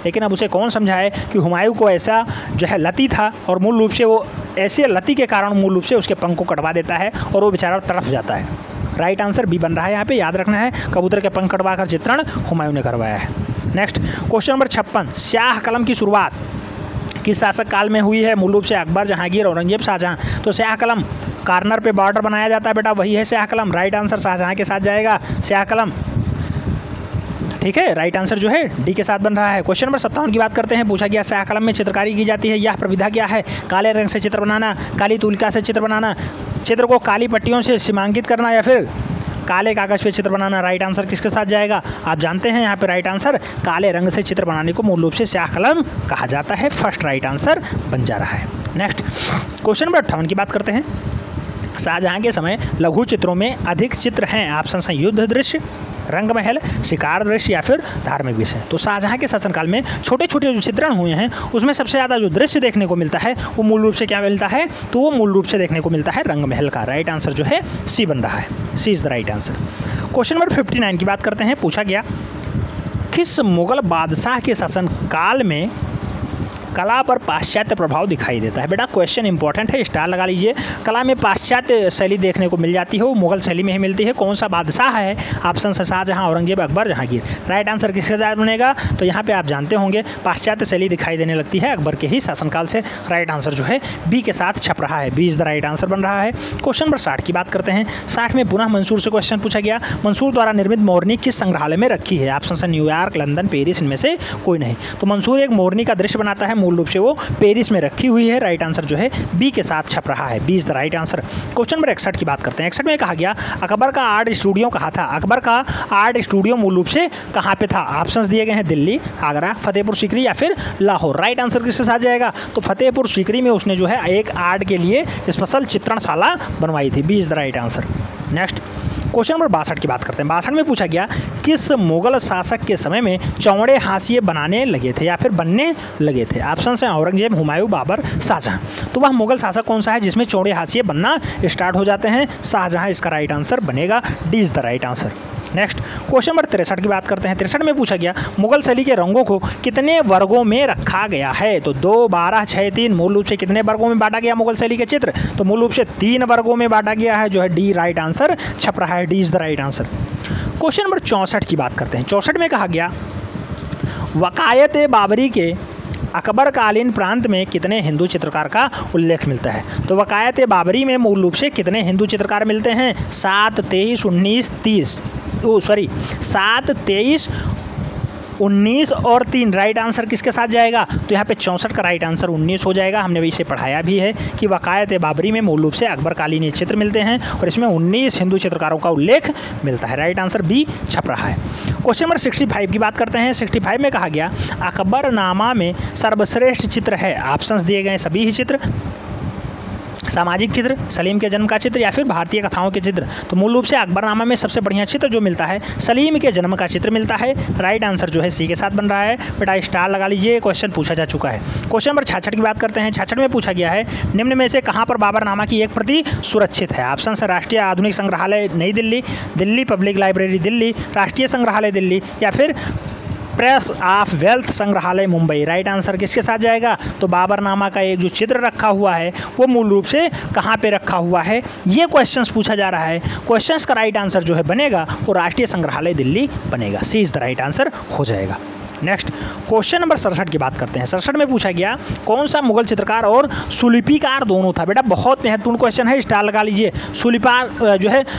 लेकिन अब उसे कौन समझाए कि हुमायूं को ऐसा जो है लती था और मूल रूप से वो ऐसे लती के कारण मूल रूप से उसके पंख को कटवा देता है और वो बेचारा तड़प जाता है। राइट आंसर बी बन रहा है। यहाँ पे याद रखना है, कबूतर के पंख कटवा कर चित्रण हुमायूं ने करवाया है। नेक्स्ट क्वेश्चन नंबर 56, स्याह कलम की शुरुआत किस शासक काल में हुई है? मूल रूप से अकबर, जहांगीर, औरंगजेब, शाहजहां। तो स्याह कलम कार्नर पे बॉर्डर बनाया जाता है बेटा, वही है स्याह कलम। राइट आंसर शाहजहां के साथ जाएगा स्याह कलम, ठीक है? राइट आंसर जो है डी के साथ बन रहा है। क्वेश्चन नंबर 57 की बात करते हैं। पूछा गया स्याह कलम में चित्रकारी की जाती है, यह प्रविधा क्या है? काले रंग से चित्र बनाना, काली तुलिका से चित्र बनाना, चित्र को काली पट्टियों से सीमांकित करना या फिर काले कागज़ पे चित्र बनाना। राइट आंसर किसके साथ जाएगा? आप जानते हैं यहाँ पे राइट आंसर काले रंग से चित्र बनाने को मूल रूप से स्याह कलम कहा जाता है। फर्स्ट राइट आंसर बन जा रहा है। नेक्स्ट क्वेश्चन नंबर 58 की बात करते हैं। शाहजहां के समय लघु चित्रों में अधिक चित्र हैं। ऑप्शन हैं युद्ध दृश्य, रंगमहल, शिकार दृश्य या फिर धार्मिक विषय। तो शाहजहां के शासनकाल में छोटे छोटे जो चित्रण हुए हैं उसमें सबसे ज़्यादा जो दृश्य देखने को मिलता है वो मूल रूप से क्या मिलता है? तो वो मूल रूप से देखने को मिलता है रंगमहल का। राइट आंसर जो है सी बन रहा है, C is the right answer. Question number 59 की बात करते हैं। पूछा गया किस मुगल बादशाह के शासनकाल में कला पर पाश्चात्य प्रभाव दिखाई देता है? बेटा क्वेश्चन इंपॉर्टेंट है, स्टार लगा लीजिए। कला में पाश्चात्य शैली देखने को मिल जाती है, वो मुगल शैली में ही मिलती है। कौन सा बादशाह है? ऑप्शन है शाहजहां, औरंगजेब, अकबर, जहांगीर। राइट आंसर किसके साथ बनेगा? तो यहाँ पे आप जानते होंगे पाश्चात्य शैली दिखाई देने लगती है अकबर के ही शासनकाल से। राइट आंसर जो है बी के साथ छप रहा है, B is the right answer बन रहा है। क्वेश्चन नंबर 60 की बात करते हैं। 60 में पुनः मंसूर से क्वेश्चन पूछा गया, मंसूर द्वारा निर्मित मोरनी किस संग्रहालय में रखी है? ऑप्शन है न्यूयॉर्क, लंदन, पेरिस, इनमें से कोई नहीं। तो मंसूर एक मोरनी का दृश्य बनाता है, मूल रूप से वो पेरिस में रखी हुई है। राइट आंसर जो है बी के साथ छप रहा है, B is the right answer. Question number 61 की बात करते हैं। 61 में कहा गया अकबर का आर्ट स्टूडियो कहाँ था? अकबर का आर्ट स्टूडियो मूल रूप से कहाँ पे था? ऑप्शंस दिए गए हैं दिल्ली, आगरा, फतेहपुर सीकरी या फिर लाहौर। राइट आंसर किसके साथ जाएगा? तो फतेहपुर सीकरी में उसने जो है एक आर्ट के लिए स्पेशल चित्रणशाला बनवाई थी, B is the right answer. Next question number 62 की बात करते हैं। 62 में पूछा गया किस मुगल शासक के समय में चौड़े हाशिए बनाने लगे थे या फिर बनने लगे थे? ऑप्शन हैं औरंगजेब, हुमायूं, बाबर, शाहजहां। तो वह मुगल शासक कौन सा है जिसमें चौड़े हाशिए बनना स्टार्ट हो जाते हैं? शाहजहां इसका राइट आंसर बनेगा, D is the right answer. Next question number 63 की बात करते हैं। 63 में पूछा गया मुगल शैली के रंगों को कितने वर्गों में रखा गया है। तो 2, 12, 6, 3 मूल रूप से कितने वर्गों में बांटा गया मुगल शैली के चित्र? तो मूल रूप से 3 वर्गों में बांटा गया है, जो है डी राइट आंसर छप रहा है, D is the right answer. Question number 64 की बात करते हैं। 64 में कहा गया वकायत बाबरी के अकबर कालीन प्रांत में कितने हिंदू चित्रकार का उल्लेख मिलता है। तो वकायत बाबरी में मूल रूप से कितने हिंदू चित्रकार मिलते हैं? 7, 23, 19, 30 7, 23, 19 और 3 राइट आंसर किसके साथ जाएगा? तो यहाँ पे 64 का राइट आंसर 19 हो जाएगा। हमने इसे पढ़ाया भी है कि वकायत बाबरी में मूल रूप से अकबर कालीन चित्र मिलते हैं और इसमें 19 हिंदू चित्रकारों का उल्लेख मिलता है। राइट आंसर बी छप रहा है। क्वेश्चन नंबर 65 की बात करते हैं। 65 में कहा गया अकबरनामा में सर्वश्रेष्ठ चित्र है। ऑप्शंस दिए गए सभी ही चित्र, सामाजिक चित्र, सलीम के जन्म का चित्र या फिर भारतीय कथाओं के चित्र। तो मूल रूप से अकबरनामा में सबसे बढ़िया चित्र जो मिलता है सलीम के जन्म का चित्र मिलता है। राइट आंसर जो है सी के साथ बन रहा है। बेटा स्टार लगा लीजिए, क्वेश्चन पूछा जा चुका है। क्वेश्चन नंबर 66 की बात करते हैं। 66 में पूछा गया है निम्न में से कहाँ पर बाबरनामा की एक प्रति सुरक्षित है। ऑप्शन है राष्ट्रीय आधुनिक संग्रहालय नई दिल्ली, दिल्ली पब्लिक लाइब्रेरी दिल्ली, राष्ट्रीय संग्रहालय दिल्ली या फिर प्रेस ऑफ वेल्थ संग्रहालय मुंबई। राइट आंसर किसके साथ जाएगा? तो बाबरनामा का एक जो चित्र रखा हुआ है वो मूल रूप से कहाँ पे रखा हुआ है, ये क्वेश्चंस पूछा जा रहा है। क्वेश्चंस का राइट आंसर जो है बनेगा वो राष्ट्रीय संग्रहालय दिल्ली बनेगा, सी इज द राइट आंसर हो जाएगा। नेक्स्ट क्वेश्चन नंबर 67 की बात करते हैं। 67 में पूछा गया कौन सा मुगल चित्रकार और सुलिपीकार दोनों था। बेटा बहुत महत्वपूर्ण क्वेश्चन है, स्टार लगा लीजिए।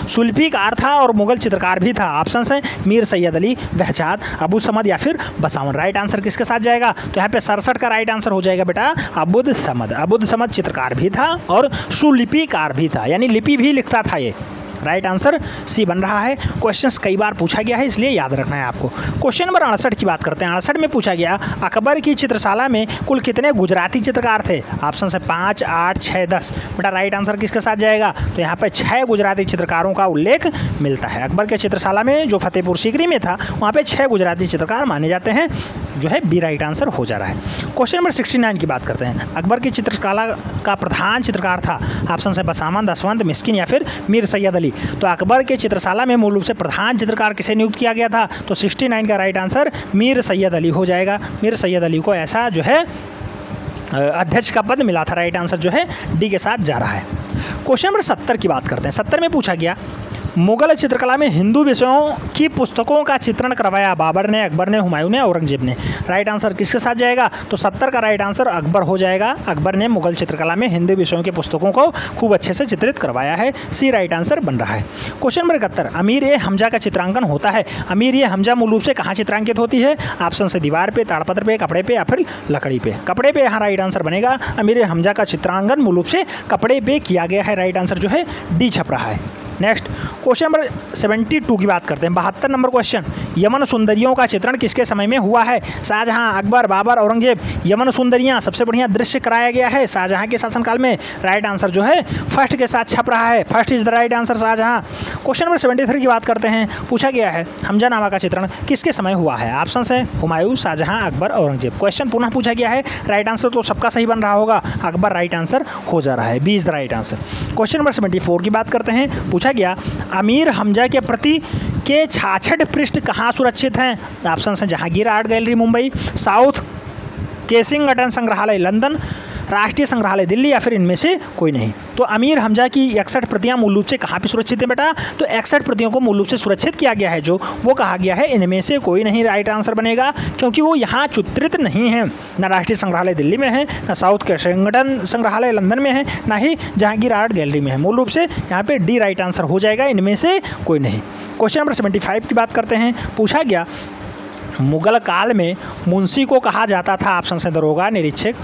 सुलिपीकार था और मुगल चित्रकार भी था। ऑप्शंस हैं मीर सैयद अली, बहजाद, अबू समद या फिर बसावन। राइट आंसर किसके साथ जाएगा? तो यहाँ पे 67 का राइट आंसर हो जाएगा बेटा अबुद समद। अबुद समद चित्रकार भी था और सुलिपीकार भी था, यानी लिपि भी लिखता था ये। राइट आंसर सी बन रहा है। क्वेश्चंस कई बार पूछा गया है इसलिए याद रखना है आपको। क्वेश्चन नंबर 68 की बात करते हैं। 68 में पूछा गया अकबर की चित्रशाला में कुल कितने गुजराती चित्रकार थे। ऑप्शन है 5, 8, 6, 10। बेटा राइट आंसर किसके साथ जाएगा? तो यहाँ पर 6 गुजराती चित्रकारों का उल्लेख मिलता है। अकबर के चित्रशाला में जो फतेहपुर सीकरी में था वहाँ पर 6 गुजराती चित्रकार माने जाते हैं, जो है बी राइट आंसर हो जा रहा है। क्वेश्चन नंबर 69 की बात करते हैं। अकबर की चित्रकला का प्रधान चित्रकार था। ऑप्शन है बसामन, दसवंत, मिस्किन या फिर मीर सैयद अली। तो अकबर के चित्रशाला में मूल रूप से प्रधान चित्रकार किसे नियुक्त किया गया था? तो 69 का राइट आंसर मीर सैयद अली हो जाएगा। मीर सैयद अली को ऐसा जो है अध्यक्ष का पद मिला था। राइट आंसर जो है डी के साथ जा रहा है। क्वेश्चन नंबर 70 की बात करते हैं। 70 में पूछा गया मुगल चित्रकला में हिंदू विषयों की पुस्तकों का चित्रण करवाया बाबर ने, अकबर ने, हुमायूं ने, औरंगजेब ने। राइट आंसर किसके साथ जाएगा? तो 70 का राइट आंसर अकबर हो जाएगा। अकबर ने मुगल चित्रकला में हिंदू विषयों की पुस्तकों को खूब अच्छे से चित्रित करवाया है, सी राइट आंसर बन रहा है। क्वेश्चन नंबर 71 अमीर ए हमजा का चित्रांकन होता है। अमीर ए हमजा मूल रूप से कहाँ चित्रांकित होती है? ऑप्शन से दीवार पे, ताड़पत्र पे, कपड़े पे या फिर लकड़ी पे। कपड़े पे यहाँ राइट आंसर बनेगा। अमीर ए हमजा का चित्रांकन मूल रूप से कपड़े पे किया गया है। राइट आंसर जो है डी छप रहा है। नेक्स्ट क्वेश्चन नंबर 72 की बात करते हैं। 72 नंबर क्वेश्चन यमन सुंदरियों का चित्रण किसके समय में हुआ है? शाहजहां, अकबर, बाबर, औरंगजेब। यमन सुंदरियां सबसे बढ़िया दृश्य कराया गया है शाहजहां के शासनकाल में। राइट आंसर जो है फर्स्ट के साथ छप रहा है, first is the right answer Shahjahan. Question number 73 की बात करते हैं। पूछा गया है हमजानामा का चित्रण किसके समय हुआ है? ऑप्शन है हुमायूं, शाहजहां, अकबर, औरंगजेब। क्वेश्चन पुनः पूछा गया है, राइट आंसर तो सबका सही बन रहा होगा, अकबर राइट आंसर हो जा रहा है, B is the right answer. Question number 74 की बात करते हैं। पूछा गया अमीर हमजा के प्रति के 66 पृष्ठ कहाँ सुरक्षित हैं? ऑप्शन है Jahangir Art Gallery Mumbai, South Kensington संग्रहालय लंदन, राष्ट्रीय संग्रहालय दिल्ली या फिर इनमें से कोई नहीं। तो अमीर हमजा की 61 प्रतियां मूल रूप से कहाँ पे सुरक्षित है बेटा? तो 61 प्रतियों को मूल रूप से सुरक्षित किया गया है, जो वो कहा गया है इनमें से कोई नहीं। राइट आंसर बनेगा क्योंकि वो यहाँ चित्रित नहीं है। ना राष्ट्रीय संग्रहालय दिल्ली में है, ना साउथ केसिंगटन संग्रहालय लंदन में है, ना ही जहांगीर आर्ट गैलरी में है। मूल रूप से यहाँ पे डी राइट आंसर हो जाएगा, इनमें से कोई नहीं। क्वेश्चन नंबर 75 की बात करते हैं। पूछा गया मुगल काल में मुंशी को कहा जाता था। ऑप्शन से दरोगा, निरीक्षक,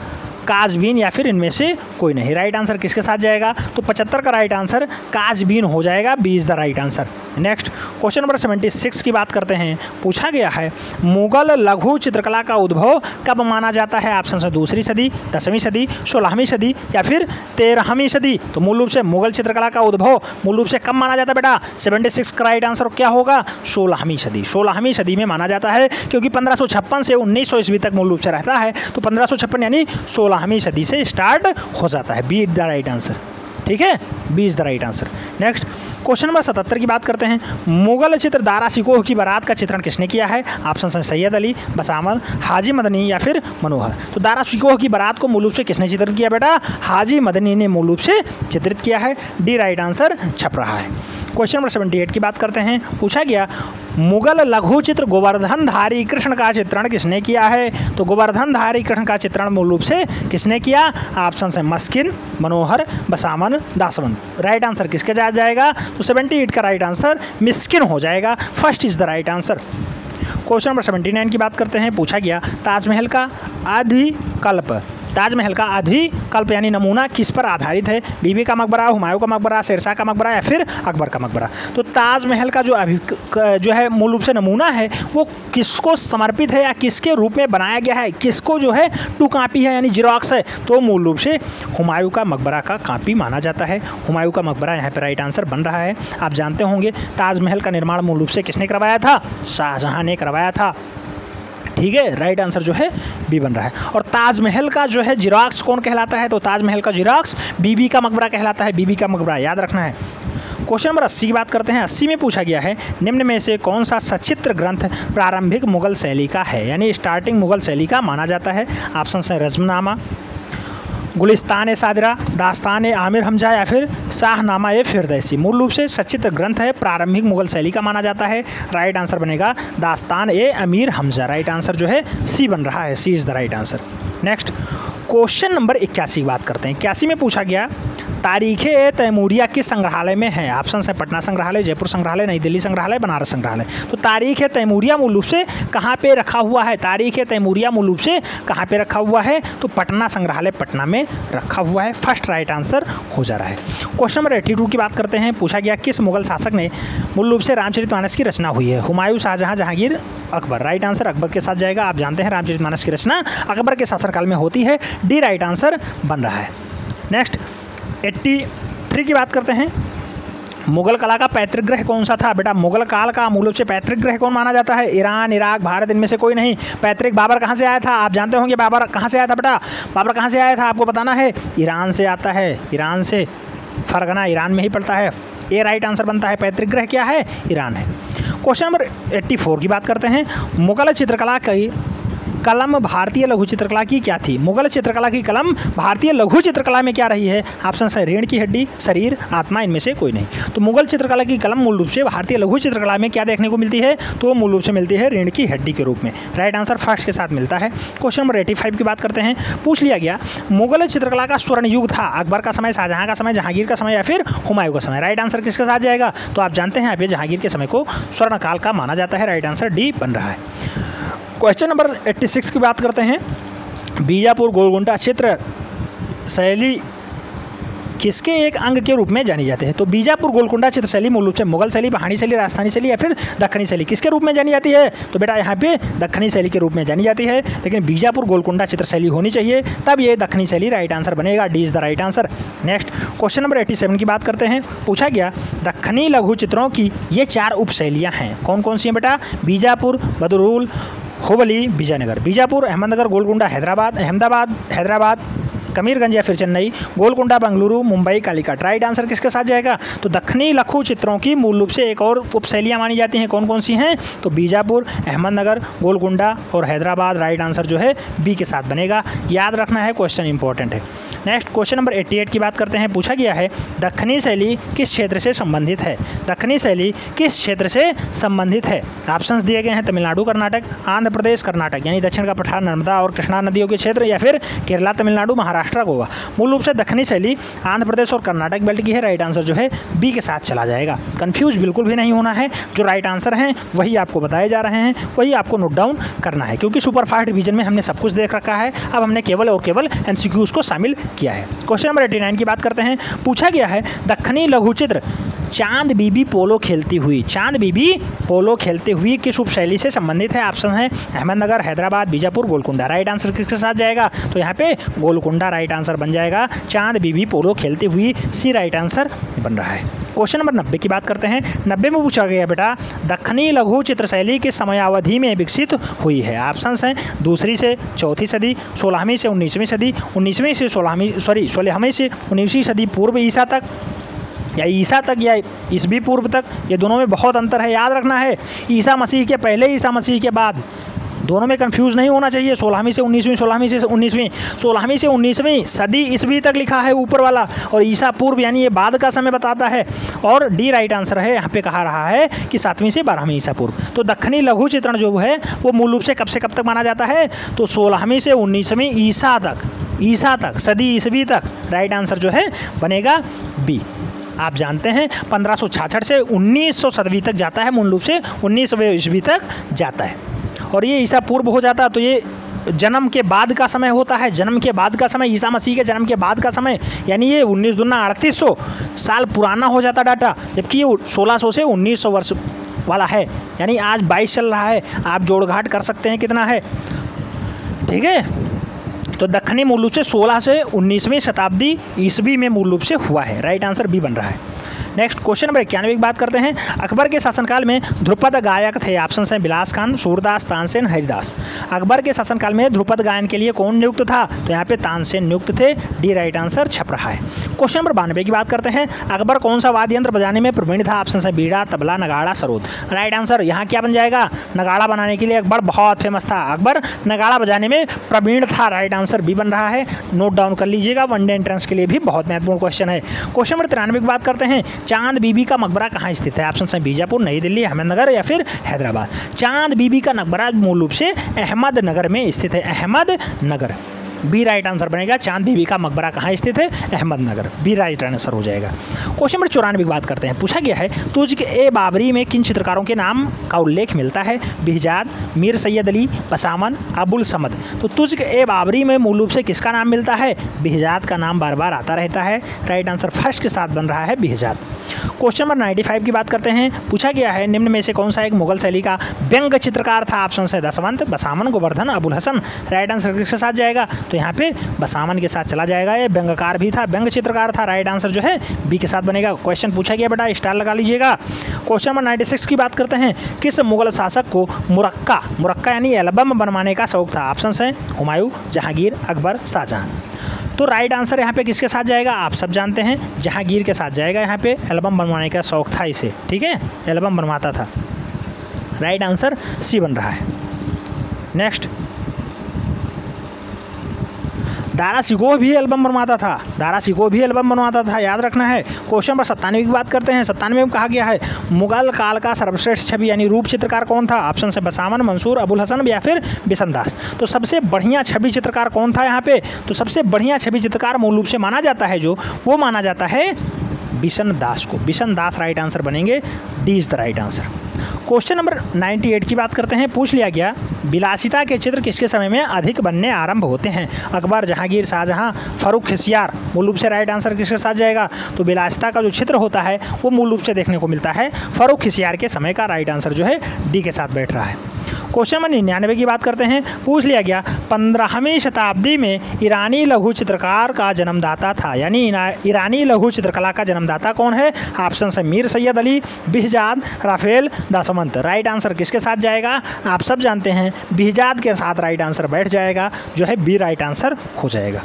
काजबीन या फिर इनमें से कोई नहीं। राइट आंसर किसके साथ जाएगा? तो 75 का राइट आंसर काजबीन हो जाएगा, B is the right answer. Next question number 76 की बात करते हैं। पूछा गया है मुगल लघु चित्रकला का उद्भव कब माना जाता है? ऑप्शन है 2वीं सदी, 10वीं सदी, 16वीं सदी या फिर 13वीं सदी। तो मूल रूप से मुगल चित्रकला का उद्भव मूल रूप से कब माना जाता है बेटा? 76 का राइट आंसर क्या होगा? 16वीं सदी। 16वीं सदी में माना जाता है क्योंकि 1556 से 1900 ईस्वी तक मूल रूप से रहता है। तो 1556 यानी 16वीं सदी से स्टार्ट हो जाता है, B is the right answer. ठीक है, B is the right answer. Next question number 77 की बात करते हैं। मुगल चित्र दारा शिकोह की बारात का चित्रण किसने किया है? ऑप्शन है सैयद अली, बसामत, हाजी मदनी या फिर मनोहर। तो दारा शिकोह की बारात को मूल रूप से किसने चित्रित किया बेटा? हाजी मदनी ने मूल रूप से चित्रित किया है। डी राइट आंसर छप रहा है। क्वेश्चन नंबर 78 की बात करते हैं। पूछा गया मुगल लघु चित्र गोवर्धनधारी कृष्ण का चित्रण किसने किया है? तो गोवर्धनधारी कृष्ण का चित्रण मूल रूप से किसने किया? ऑप्शन है मस्किन, मनोहर, बसामन, दासवंत। राइट आंसर किसके जाएगा? तो 78 का राइट आंसर मिस्किन हो जाएगा। First is the right answer. Question number 79 की बात करते हैं। पूछा गया ताजमहल का आधिकल्प, ताजमहल का आधिकल्प यानी नमूना किस पर आधारित है? बीबी का मकबरा, हुमायूं का मकबरा, शेरशाह का मकबरा या फिर अकबर का मकबरा। तो ताजमहल का जो है मूल रूप से नमूना है वो किसको समर्पित है या किसके रूप में बनाया गया है? किसको जो है टू कापी है यानी जीरोक्स है? तो मूल रूप से हुमायूं का मकबरा का कापी माना जाता है। हुमायूं का मकबरा यहाँ पर राइट आंसर बन रहा है। आप जानते होंगे ताजमहल का निर्माण मूल रूप से किसने करवाया था? शाहजहाँ ने करवाया था। ठीक है, राइट आंसर जो है बी बन रहा है। और ताजमहल का जो है जिराक्स कौन कहलाता है? तो ताजमहल का जिराक्स बीबी का मकबरा कहलाता है। बीबी का मकबरा याद रखना है। क्वेश्चन नंबर 80 की बात करते हैं। 80 में पूछा गया है निम्न में से कौन सा सचित्र ग्रंथ प्रारंभिक मुगल शैली का है यानी स्टार्टिंग मुगल शैली का माना जाता है? ऑप्शन है रज़्मनामा, गुलिस्तान सादिरा, दास्तान आमिर हमजा या फिर शाहनामा ए फिरदौसी। मूल रूप से सचित्र ग्रंथ है, प्रारंभिक मुगल शैली का माना जाता है। राइट आंसर बनेगा दास्तान ए अमीर हमजा। राइट आंसर जो है सी बन रहा है। C is the right answer. Next question number 81 की बात करते हैं। 81 में पूछा गया तारीख़े तैमूरिया किस संग्रहालय में है? ऑप्शन है पटना संग्रहालय, जयपुर संग्रहालय, नई दिल्ली संग्रहालय, बनारस संग्रहालय। तो तारीख़ तैमूरिया मूल रूप से कहाँ पे रखा हुआ है? तारीख़ तैमूरिया मूल रूप से कहाँ पे रखा हुआ है? तो पटना संग्रहालय पटना में रखा हुआ है। फर्स्ट राइट आंसर हो जा रहा है। क्वेश्चन नंबर 82 की बात करते हैं। पूछा गया किस मुगल शासक ने मूल रूप से रामचरितमानस की रचना हुई है? हुमायूं, शाहजहाँ, जहांगीर, अकबर। राइट आंसर अकबर के साथ जाएगा। आप जानते हैं रामचरितमानस की रचना अकबर के शासनकाल में होती है। डी राइट आंसर बन रहा है। नेक्स्ट 83 की बात करते हैं। मुगल कला का पैतृक ग्रह कौन सा था? बेटा मुगल काल का मूल रूप से पैतृक ग्रह कौन माना जाता है? ईरान, इराक, भारत, इनमें से कोई नहीं। पैतृक बाबर कहाँ से आया था? आप जानते होंगे बाबर कहाँ से आया था बेटा? बाबर कहाँ से आया था आपको बताना है। ईरान से आता है। ईरान से, फरगना ईरान में ही पड़ता है। ये राइट आंसर बनता है। पैतृक ग्रह क्या है? ईरान है। क्वेश्चन नंबर 84 की बात करते हैं। मुगल चित्रकला की कलम भारतीय लघु चित्रकला की क्या थी? मुगल चित्रकला की कलम भारतीय लघु चित्रकला में क्या रही है? ऑप्शन है रीढ़ की हड्डी, शरीर, आत्मा, इनमें से कोई नहीं। तो मुगल चित्रकला की कलम मूल रूप से भारतीय लघु चित्रकला में क्या देखने को मिलती है? तो मूल रूप से मिलती है रीढ़ की हड्डी के रूप में। राइट आंसर फर्स्ट के साथ मिलता है। क्वेश्चन नंबर 85 की बात करते हैं। पूछ लिया गया मुगल चित्रकला का स्वर्ण युग था अकबर का समय, शाहजहाँ का समय, जहांगीर का समय या फिर हुमायूं का समय। राइट आंसर किसके साथ जाएगा? तो आप जानते हैं आप ये जहांगीर के समय को स्वर्ण काल का माना जाता है। राइट आंसर डी बन रहा है। क्वेश्चन नंबर 86 की बात करते हैं। बीजापुर गोलकुंडा चित्र शैली किसके एक अंग के रूप में जानी जाती है? तो बीजापुर गोलकुंडा चित्र शैली मूल रूप से मुगल शैली, पहाड़ी शैली, राजस्थानी शैली या फिर दक्षिणी शैली किसके रूप में जानी जाती है? तो बेटा यहाँ पे दक्षिणी शैली के रूप में जानी जाती है, लेकिन बीजापुर गोलकुंडा चित्र शैली होनी चाहिए, तब ये दक्षिणी शैली राइट आंसर बनेगा। D is the right answer. Next question number 87 की बात करते हैं। पूछा गया दक्षिणी लघु चित्रों की ये 4 उपशैलियाँ हैं, कौन कौन सी हैं बेटा? बीजापुर, बदरूल, हुबली, विजयनगर। बीजापुर, अहमदनगर, गोलकुंडा, अहमदाबाद, हैदराबाद, कमीरगंज या फिर चेन्नई, गोलकुंडा, बेंगलुरु, मुंबई, कालीकट। राइट आंसर किसके साथ जाएगा? तो दक्षिणी लघु चित्रों की मूल रूप से एक और उपशैलियाँ मानी जाती हैं, कौन कौन सी हैं? तो बीजापुर, अहमदनगर, गोलकुंडा और हैदराबाद। राइट आंसर जो है बी के साथ बनेगा। याद रखना है, क्वेश्चन इंपॉर्टेंट है। नेक्स्ट क्वेश्चन नंबर 88 की बात करते हैं। पूछा गया है दक्षिणी शैली किस क्षेत्र से संबंधित है? दक्षिणी शैली किस क्षेत्र से संबंधित है? ऑप्शंस दिए गए हैं तमिलनाडु, कर्नाटक, आंध्र प्रदेश, कर्नाटक यानी दक्षिण का पठार, नर्मदा और कृष्णा नदियों के क्षेत्र, या फिर केरला, तमिलनाडु, महाराष्ट्र, गोवा। मूल रूप से दक्षिणी शैली आंध्र प्रदेश और कर्नाटक बेल्ट की है। राइट आंसर जो है बी के साथ चला जाएगा। कन्फ्यूज बिल्कुल भी नहीं होना है, जो राइट आंसर हैं वही आपको बताए जा रहे हैं, वही आपको नोट डाउन करना है, क्योंकि सुपरफास्ट डिवीजन में हमने सब कुछ देख रखा है। अब हमने केवल और केवल MCQs को शामिल किया है। क्वेश्चन नंबर 89 की बात करते हैं। पूछा गया है दक्षिणी लघु चित्र चांद बीबी पोलो खेलती हुई, चांद बीबी पोलो खेलती हुई किस उपशैली से संबंधित है? ऑप्शन है अहमदनगर, हैदराबाद, बीजापुर, गोलकुंडा। राइट आंसर किसके साथ जाएगा? तो यहाँ पे गोलकुंडा राइट आंसर बन जाएगा। चांद बीबी पोलो खेलती हुई सी राइट आंसर बन रहा है। क्वेश्चन नंबर 90 की बात करते हैं। 90 में पूछा गया बेटा दक्षिणी लघु चित्र शैली किस समयावधि में विकसित हुई है? ऑप्शंस हैं 2वीं से 4वीं सदी, 16वीं से 19वीं सदी, 19वीं से 16वीं से 19वीं सदी पूर्व ईसा तक, या ईसा तक या ईसवी पूर्व तक, ये दोनों में बहुत अंतर है, याद रखना है। ईसा मसीह के पहले, ईसा मसीह के बाद, दोनों में कंफ्यूज नहीं होना चाहिए। 16वीं से 19वीं, 16वीं से 19वीं, 16वीं से 19वीं सदी ईसवी तक लिखा है ऊपर वाला, और ईसा पूर्व यानी ये बाद का समय बताता है। और डी राइट आंसर है, यहाँ पे कहा रहा है कि 7वीं से 12वीं ईसा पूर्व। तो दक्खनी लघु चित्रण जो है वो मूल रूप से कब से कब तक माना जाता है, तो 16वीं से 19वीं ईसा तक, सदी ईसवी तक। राइट आंसर जो है बनेगा बी। आप जानते हैं 1566 से 1900 तक जाता है, मूल रूप से 19वीं ईस्वी तक जाता है। और ये ईसा पूर्व हो जाता तो ये जन्म के बाद का समय होता है, जन्म के बाद का समय, ईसा मसीह के जन्म के बाद का समय, यानी ये 19 दूना 3800 साल पुराना हो जाता डाटा, जबकि ये 1600 से 1900 वर्ष वाला है, यानी आज 22 चल रहा है। आप जोड़ घाट कर सकते हैं कितना है, ठीक है। तो दक्खनी मूल रूप से 16 से 19वीं शताब्दी ईसवी में मूल रूप से हुआ है। राइट आंसर बी बन रहा है। नेक्स्ट क्वेश्चन नंबर 91 की बात करते हैं। अकबर के शासनकाल में ध्रुपद गायक थे, ऑप्शन है बिलास खान, सूरदास, तानसेन, हरिदास। अकबर के शासनकाल में ध्रुपद गायन के लिए कौन नियुक्त था, तो यहाँ पे तानसेन नियुक्त थे। डी राइट आंसर छप रहा है। क्वेश्चन नंबर 92 की बात करते हैं। अकबर कौन सा वाद्य यंत्र बजाने में प्रवीण था, ऑप्शन है बीड़ा, तबला, नगाड़ा, सरोद। राइट आंसर यहाँ क्या बन जाएगा, नगाड़ा बनाने के लिए अकबर बहुत फेमस था, अकबर नगाड़ा बजाने में प्रवीण था। राइट आंसर बी बन रहा है, नोट डाउन कर लीजिएगा, वनडे एंट्रेंस के लिए भी बहुत महत्वपूर्ण क्वेश्चन है। क्वेश्चन नंबर 93 की बात करते हैं। चांद बीबी का मकबरा कहाँ स्थित है, ऑप्शन है बीजापुर, नई दिल्ली, अहमदनगर या फिर हैदराबाद। चांद बीबी का मकबरा मूल रूप से अहमदनगर में स्थित है, अहमदनगर। बी राइट आंसर बनेगा। चांद बीबी का मकबरा कहाँ स्थित है, अहमदनगर। बी राइट आंसर हो जाएगा। क्वेश्चन नंबर 94 की बात करते हैं। पूछा गया है तुज़-ए-बाबरी में किन चित्रकारों के नाम का उल्लेख मिलता है, बिहजाद, मीर सैयद अली, बसामन, अबुल समद। तो तुज़-ए-बाबरी में मूल रूप से किसका नाम मिलता है, बिहजाद का नाम बार बार आता रहता है। राइट आंसर फर्स्ट के साथ बन रहा है बिहजाद। क्वेश्चन नंबर 95 की बात करते हैं। पूछा गया है निम्न में से कौन सा एक मुगल शैली का व्यंग चित्रकार था, ऑप्शन है दशवंत, बसामन, गोवर्धन, अबुल हसन। राइट आंसर किसके साथ जाएगा, तो यहाँ पे बसामन के साथ चला जाएगा। ये व्यंगकार भी था, व्यंग चित्रकार था। राइट आंसर जो है बी के साथ बनेगा। क्वेश्चन पूछा गया बेटा, स्टार लगा लीजिएगा। क्वेश्चन नंबर 96 की बात करते हैं। किस मुगल शासक को मुरक्का यानी एल्बम बनवाने का शौक था, ऑप्शन है हुमायूं, जहांगीर, अकबर, शाहजहां। तो राइट आंसर यहाँ पे किसके साथ जाएगा, आप सब जानते हैं जहांगीर के साथ जाएगा। यहाँ पे एल्बम बनवाने का शौक था इसे, ठीक है, एल्बम बनवाता था। राइट आंसर सी बन रहा है। नेक्स्ट, दारा शिकोह भी एल्बम बनवाता था, याद रखना है। क्वेश्चन नंबर 97 की बात करते हैं। 97 में कहा गया है मुगल काल का सर्वश्रेष्ठ छवि यानी रूप चित्रकार कौन था, ऑप्शन है बसामन, मंसूर, अबुल हसन या फिर बिशनदास। तो सबसे बढ़िया छवि चित्रकार कौन था यहाँ पे, तो सबसे बढ़िया छवि चित्रकार मूल रूप से माना जाता है जो, वो माना जाता है बिशनदास को। बिशनदास राइट आंसर बनेंगे, D is the right answer. Question number 98 की बात करते हैं। पूछ लिया गया विलासिता के चित्र किसके समय में अधिक बनने आरंभ होते हैं, अकबर, जहांगीर, शाहजहां, फारूक, खिसियार। मूल रूप से राइट आंसर किसके साथ जाएगा, तो विलासिता का जो चित्र होता है वो मूल रूप से देखने को मिलता है फारूक खिसियार के समय का। राइट आंसर जो है डी के साथ बैठ रहा है। क्वेश्चन नंबर 99 की बात करते हैं। पूछ लिया गया 15वीं शताब्दी में ईरानी लघु चित्रकार का जन्मदाता था, यानी ईरानी लघु चित्रकला का जन्मदाता कौन है, ऑप्शन है Mir Syed Ali, Bihzad, Raphael, Daswant. Right answer किसके साथ जाएगा, आप सब जानते हैं बिहजाद के साथ राइट आंसर बैठ जाएगा, जो है बी राइट आंसर हो जाएगा।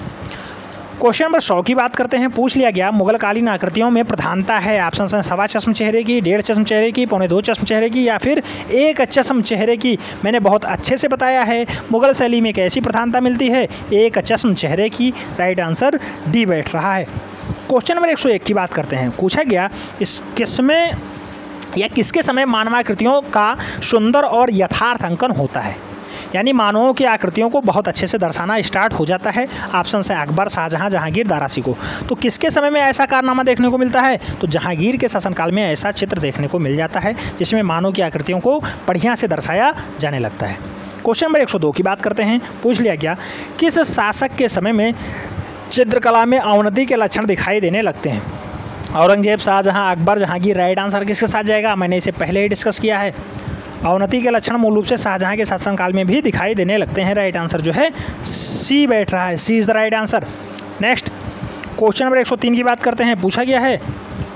क्वेश्चन नंबर 100 की बात करते हैं। पूछ लिया गया मुगल कालीन आकृतियों में प्रधानता है, ऑप्शन है सवा चश्म चेहरे की, 1.5 चश्म चेहरे की, 2.25 चश्म चेहरे की या फिर 1 चश्म चेहरे की। मैंने बहुत अच्छे से बताया है मुगल शैली में कैसी प्रधानता मिलती है, 1 चश्म चेहरे की। राइट आंसर डी बैठ रहा है। क्वेश्चन नंबर 101 की बात करते हैं। पूछा गया किसके समय मानवाकृतियों का सुंदर और यथार्थ अंकन होता है, यानी मानवों की आकृतियों को बहुत अच्छे से दर्शाना स्टार्ट हो जाता है। ऑप्शन है अकबर, शाहजहां, जहांगीर, दारा शिकोह। तो किसके समय में ऐसा कारनामा देखने को मिलता है, तो जहांगीर के शासनकाल में ऐसा चित्र देखने को मिल जाता है जिसमें मानव की आकृतियों को बढ़िया से दर्शाया जाने लगता है। क्वेश्चन नंबर 102 की बात करते हैं। पूछ लिया गया किस शासक के समय में चित्रकला में अवनति के लक्षण दिखाई देने लगते हैं, औरंगजेब, शाहजहां, अकबर, जहांगीर। राइट आंसर किसके साथ जाएगा, मैंने इसे पहले ही डिस्कस किया है। अवनति के लक्षण मूल रूप से शाहजहां के शासनकाल में भी दिखाई देने लगते हैं। राइट आंसर जो है सी बैठ रहा है, C is the right answer. Next, question number 103 की बात करते हैं। पूछा गया है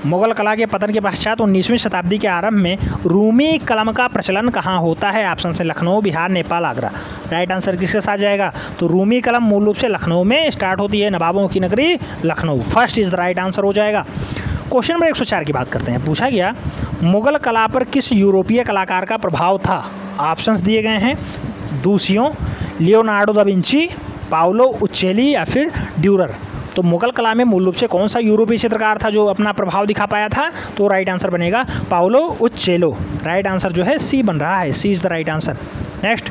मुगल कला के पतन के पश्चात 19वीं शताब्दी के आरंभ में रूमी कलम का प्रचलन कहाँ होता है, ऑप्शन से लखनऊ, बिहार, नेपाल, आगरा। राइट आंसर किसके साथ जाएगा, तो रूमी कलम मूल रूप से लखनऊ में स्टार्ट होती है, नवाबों की नगरी Lucknow. First is the right answer हो जाएगा। क्वेश्चन नंबर 104 की बात करते हैं। पूछा गया मुगल कला पर किस यूरोपीय कलाकार का प्रभाव था? ऑप्शंस दिए गए हैं, दूसियों, लियोनार्डो दा विंची, पाओलो उच्चेली या फिर ड्यूरर। तो मुगल कला में मूल रूप से कौन सा यूरोपीय चित्रकार था जो अपना प्रभाव दिखा पाया था? तो राइट आंसर बनेगा पाओलो उच्चेलो। राइट आंसर जो है सी बन रहा है, C is the right answer. Next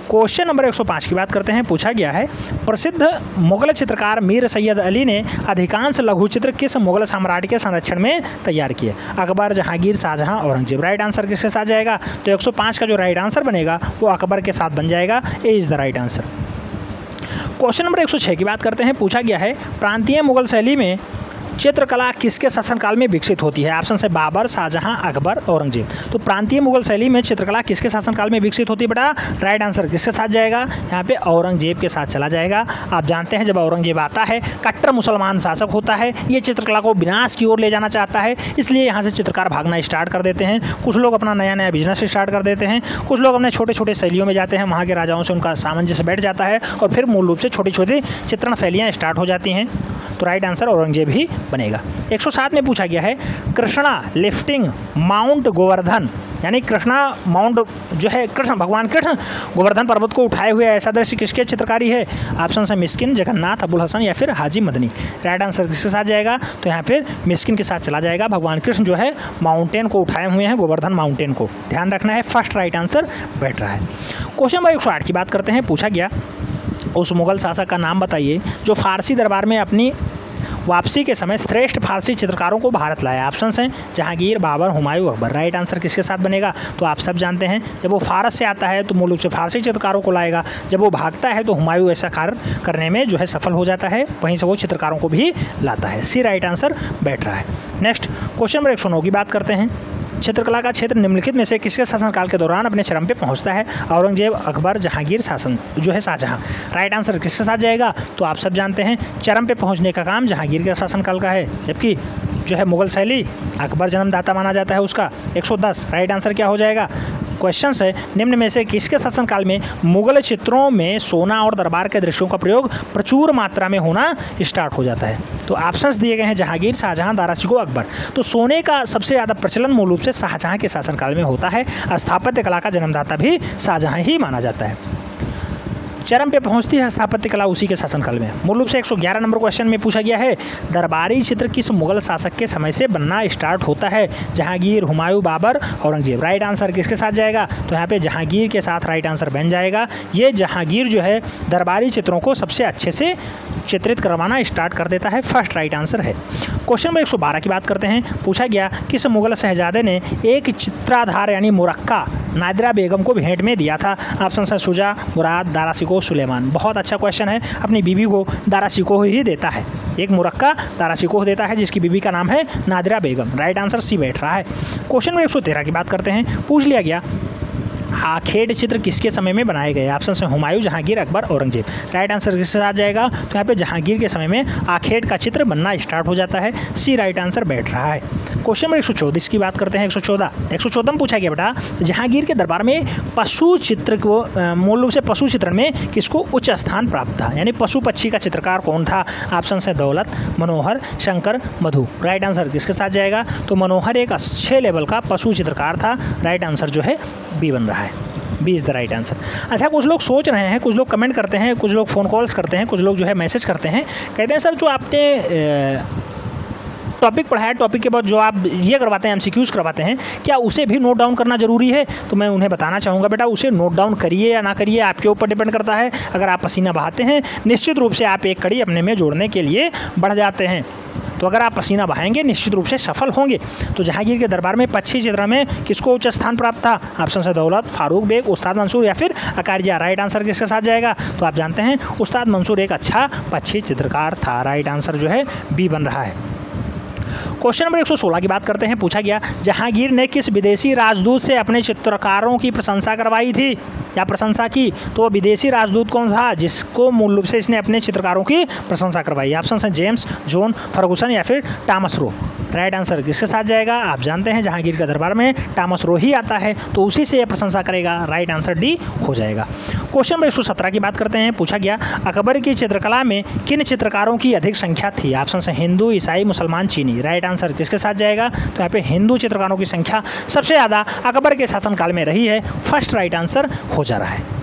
question number 105 की बात करते हैं। पूछा गया है प्रसिद्ध मुगल चित्रकार मीर सैयद अली ने अधिकांश लघुचित्र किस मुगल सम्राट के संरक्षण में तैयार किए? अकबर, जहांगीर, शाहजहां, औरंगजेब। राइट आंसर किसके साथ जाएगा? तो 105 का जो राइट आंसर बनेगा वो अकबर के साथ बन जाएगा। A is the right answer. Question number 106 की बात करते हैं। पूछा गया है प्रांतीय मुगल शैली में चित्रकला किसके शासनकाल में विकसित होती है? ऑप्शन है बाबर, शाहजहां, अकबर, औरंगजेब। तो प्रांतीय मुगल शैली में चित्रकला किसके शासनकाल में विकसित होती है बेटा? राइट आंसर किसके साथ जाएगा? यहाँ पे औरंगजेब के साथ चला जाएगा। आप जानते हैं जब औरंगजेब आता है, कट्टर मुसलमान शासक होता है, ये चित्रकला को विनाश की ओर ले जाना चाहता है, इसलिए यहाँ से चित्रकार भागना स्टार्ट कर देते हैं। कुछ लोग अपना नया नया बिजनेस स्टार्ट कर देते हैं, कुछ लोग अपने छोटे छोटे शैलियों में जाते हैं, वहाँ के राजाओं से उनका सामंजस्य बैठ जाता है और फिर मूल रूप से छोटी छोटी चित्रण शैलियाँ स्टार्ट हो जाती हैं। तो राइट आंसर औरंगजेब ही बनेगा। 107 में पूछा गया है कृष्णा लिफ्टिंग माउंट गोवर्धन, यानी कृष्णा माउंट जो है भगवान कृष्ण गोवर्धन पर्वत को उठाए हुए ऐसा दृश्य किसके चित्रकारी है? ऑप्शन है मिस्किन, जगन्नाथ, अबुल हसन या फिर हाजी मदनी। राइट आंसर किसके साथ जाएगा? तो यहाँ फिर मिस्किन के साथ चला जाएगा। भगवान कृष्ण जो है माउंटेन को उठाए हुए हैं, गोवर्धन माउंटेन को, ध्यान रखना है। फर्स्ट राइट आंसर बैठ रहा है। क्वेश्चन नंबर 108 की बात करते हैं। पूछा गया उस मुगल शासक का नाम बताइए जो फारसी दरबार में अपनी वापसी के समय श्रेष्ठ फारसी चित्रकारों को भारत लाया। ऑप्शंस हैं जहांगीर, बाबर, हुमायूं, अकबर। राइट आंसर किसके साथ बनेगा? तो आप सब जानते हैं जब वो फारस से आता है तो मूल रूप से फारसी चित्रकारों को लाएगा, जब वो भागता है तो हुमायूं ऐसा कार्य करने में जो है सफल हो जाता है, वहीं से वो चित्रकारों को भी लाता है। सी राइट आंसर बैठ रहा है। नेक्स्ट क्वेश्चन नंबर 109 की बात करते हैं। चित्रकला का क्षेत्र निम्नलिखित में से किसके शासनकाल के दौरान अपने चरम पे पहुंचता है? औरंगजेब, अकबर, जहांगीर, शासन जो है शाहजहां। राइट आंसर किसके साथ जाएगा? तो आप सब जानते हैं चरम पे पहुंचने का काम जहांगीर के शासनकाल का है, जबकि जो है मुगल शैली अकबर जन्मदाता माना जाता है उसका। 110 राइट आंसर क्या हो जाएगा? क्वेश्चन है निम्न में से किसके शासनकाल में मुगल चित्रों में सोना और दरबार के दृश्यों का प्रयोग प्रचुर मात्रा में होना स्टार्ट हो जाता है? तो ऑप्शंस दिए गए हैं जहांगीर, शाहजहां, दारा शिकोह, अकबर। तो सोने का सबसे ज़्यादा प्रचलन मूल रूप से शाहजहां के शासनकाल में होता है। स्थापत्य कला का जन्मदाता भी शाहजहां ही माना जाता है। चरम पे पहुंचती है स्थापत्य कला उसी के शासनकाल में। मूल रूप से 111 नंबर क्वेश्चन में पूछा गया है दरबारी चित्र किस मुगल शासक के समय से बनना स्टार्ट होता है? जहांगीर, हुमायूं, बाबर, औरंगजेब। राइट आंसर किसके साथ जाएगा? तो यहाँ पे जहांगीर के साथ राइट आंसर बन जाएगा। ये जहांगीर जो है दरबारी चित्रों को सबसे अच्छे से चित्रित करवाना स्टार्ट कर देता है। फर्स्ट राइट आंसर है। क्वेश्चन नंबर 112 की बात करते हैं। पूछा गया किस मुगल शहजादे ने एक चित्राधार यानी मुरक्का नादिरा बेगम को भेंट में दिया था? ऑप्शन है शुजा, मुराद, दारा शिकोह, सुलेमान। बहुत अच्छा क्वेश्चन है। अपनी बीवी को दारा शिकोह ही देता है, एक मुरक्का दारा शिकोह देता है जिसकी बीवी का नाम है नादिरा बेगम। राइट आंसर सी बैठ रहा है। क्वेश्चन नंबर 113 की बात करते हैं। पूछ लिया गया आखेट चित्र किसके समय में बनाए गए? ऑप्शन है हुमायूं, जहांगीर, अकबर, औरंगजेब। राइट आंसर किसके साथ जाएगा? तो यहाँ पे जहांगीर के समय में आखेट का चित्र बनना स्टार्ट हो जाता है। सी राइट आंसर बैठ रहा है। क्वेश्चन नंबर 114 की बात करते हैं। 114 में पूछा गया बेटा जहांगीर के दरबार में पशु चित्र को मूल रूप से पशु चित्रण में किसको उच्च स्थान प्राप्त था? यानी पशु पक्षी का चित्रकार कौन था? ऑप्शन है दौलत, मनोहर, शंकर, मधु। राइट आंसर किसके साथ जाएगा? तो मनोहर एक अच्छे लेवल का पशु चित्रकार था। राइट आंसर जो है बी बन रहा है। B is the right answer. अच्छा, कुछ लोग सोच रहे हैं, कुछ लोग कमेंट करते हैं, कुछ लोग फ़ोन कॉल्स करते हैं, कुछ लोग जो है मैसेज करते हैं, कहते हैं सर जो आपने टॉपिक पढ़ा है, टॉपिक के बाद जो आप ये करवाते हैं एमसीक्यूज़ करवाते हैं, क्या उसे भी नोट डाउन करना ज़रूरी है? तो मैं उन्हें बताना चाहूँगा बेटा उसे नोट डाउन करिए या ना करिए आपके ऊपर डिपेंड करता है। अगर आप पसीना बहाते हैं निश्चित रूप से आप एक कड़ी अपने में जोड़ने के लिए बढ़ जाते हैं। तो अगर आप पसीना बहाएंगे निश्चित रूप से सफल होंगे। तो जहांगीर के दरबार में पक्षी चित्र में किसको उच्च स्थान प्राप्त था? ऑप्शन है दौलत, फारूक बेग, उस्ताद मंसूर या फिर अकारिया। राइट आंसर किसके साथ जाएगा? तो आप जानते हैं उस्ताद मंसूर एक अच्छा पक्षी चित्रकार था। राइट आंसर जो है बी बन रहा है। क्वेश्चन नंबर 116 की बात करते हैं। पूछा गया जहांगीर ने किस विदेशी राजदूत से अपने चित्रकारों की प्रशंसा करवाई थी या प्रशंसा की? तो वो विदेशी राजदूत कौन था जिसको मूल रूप से इसने अपने चित्रकारों की प्रशंसा करवाई? ऑप्शन है जेम्स, जॉन, फर्गुसन या फिर टॉमस रो। राइट आंसर किसके साथ जाएगा? आप जानते हैं जहांगीर के दरबार में टॉमस रो ही आता है, तो उसी से यह प्रशंसा करेगा। राइट आंसर डी हो जाएगा। क्वेश्चन नंबर 117 की बात करते हैं। पूछा गया अकबर की चित्रकला में किन चित्रकारों की अधिक संख्या थी? ऑप्शन है हिंदू, ईसाई, मुसलमान, चीनी। राइट आंसर किसके साथ जाएगा? तो यहाँ पे हिंदू चित्रकारों की संख्या सबसे ज़्यादा अकबर के शासनकाल में रही है। फर्स्ट राइट आंसर हो जा रहा है।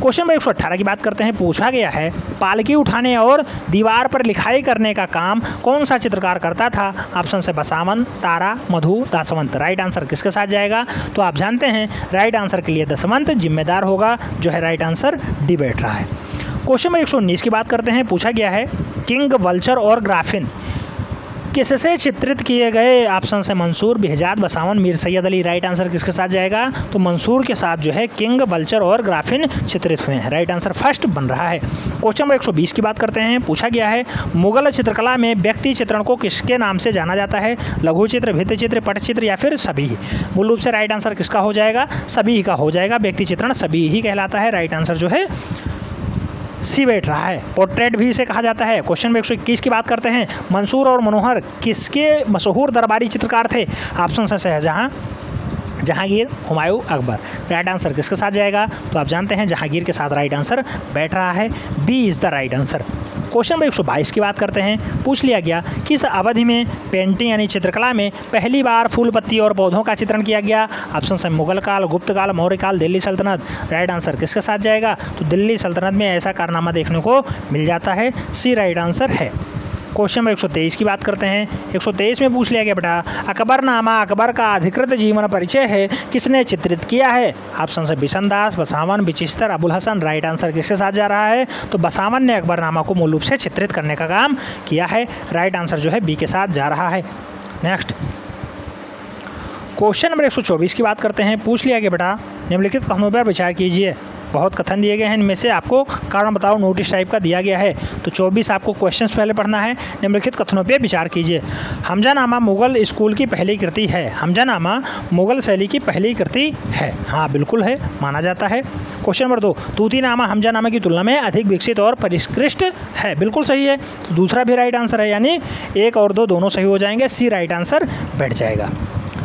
क्वेश्चन नंबर 118 की बात करते हैं। पूछा गया है पालकी उठाने और दीवार पर लिखाई करने का काम कौन सा चित्रकार करता था? ऑप्शन है बसावन, तारा, मधु, दासवंत। राइट आंसर किसके साथ जाएगा? तो आप जानते हैं राइट आंसर के लिए दसवंत जिम्मेदार होगा, जो है राइट आंसर डी बैठ रहा है। क्वेश्चन नंबर 119 की बात करते हैं। पूछा गया है किंग, वल्चर और ग्राफिन किससे चित्रित किए गए? ऑप्शन है Mansoor, Behzad, Basawan, Mir Syed Ali. Right answer किसके साथ जाएगा? तो मंसूर के साथ जो है किंग, वल्चर और ग्राफिन चित्रित हुए हैं। राइट आंसर फर्स्ट बन रहा है। क्वेश्चन नंबर 120 की बात करते हैं। पूछा गया है मुगल चित्रकला में व्यक्ति चित्रण को किसके नाम से जाना जाता है? लघु चित्र, भित्ति चित्र, पटचित्र या फिर सभी? मूल रूप से राइट आंसर किसका हो जाएगा? सभी का हो जाएगा। व्यक्ति चित्रण सभी ही कहलाता है। राइट आंसर जो है सी बैठ रहा है। पोर्ट्रेट भी इसे कहा जाता है। क्वेश्चन नंबर 121 की बात करते हैं। मंसूर और मनोहर किसके मशहूर दरबारी चित्रकार थे? ऑप्शन है शाहजहां, जहांगीर, हुमायूं, अकबर। राइट आंसर किसके साथ जाएगा? तो आप जानते हैं जहांगीर के साथ राइट आंसर बैठ रहा है। B is the right answer. Question number 122 की बात करते हैं। पूछ लिया गया किस अवधि में पेंटिंग यानी चित्रकला में पहली बार फूल, पत्ती और पौधों का चित्रण किया गया? ऑप्शन है मुगल काल, गुप्त काल, मौर्य काल, दिल्ली सल्तनत। राइट आंसर किसके साथ जाएगा? तो दिल्ली सल्तनत में ऐसा कारनामा देखने को मिल जाता है। सी राइट आंसर है। क्वेश्चन नंबर 123 की बात करते हैं। 123 में पूछ लिया गया बेटा अकबरनामा अकबर का अधिकृत जीवन परिचय है, किसने चित्रित किया है? ऑप्शन है बिशनदास, बसावन, बिचिस्तर, अबुल हसन। राइट आंसर किसके साथ जा रहा है? तो बसावन ने अकबरनामा को मूल रूप से चित्रित करने का काम किया है। राइट आंसर जो है बी के साथ जा रहा है। नेक्स्ट क्वेश्चन नंबर 124 की बात करते हैं। पूछ लिया गया बेटा निम्नलिखित कथनों पर विचार कीजिए। बहुत कथन दिए गए हैं, इनमें से आपको कारण बताओ नोटिस टाइप का दिया गया है। तो 24 आपको क्वेश्चंस पहले पढ़ना है। निम्नलिखित कथनों पे विचार कीजिए। हमजानामा मुगल स्कूल की पहली कृति है। हमजानामा मुगल शैली की पहली कृति है। हाँ बिल्कुल है, माना जाता है। क्वेश्चन नंबर 2 तूतीनामा हमजानामा की तुलना में अधिक विकसित और परिष्कृत है। बिल्कुल सही है। तो दूसरा भी राइट आंसर है, यानी 1 और 2 दोनों सही हो जाएंगे। सी राइट आंसर बैठ जाएगा।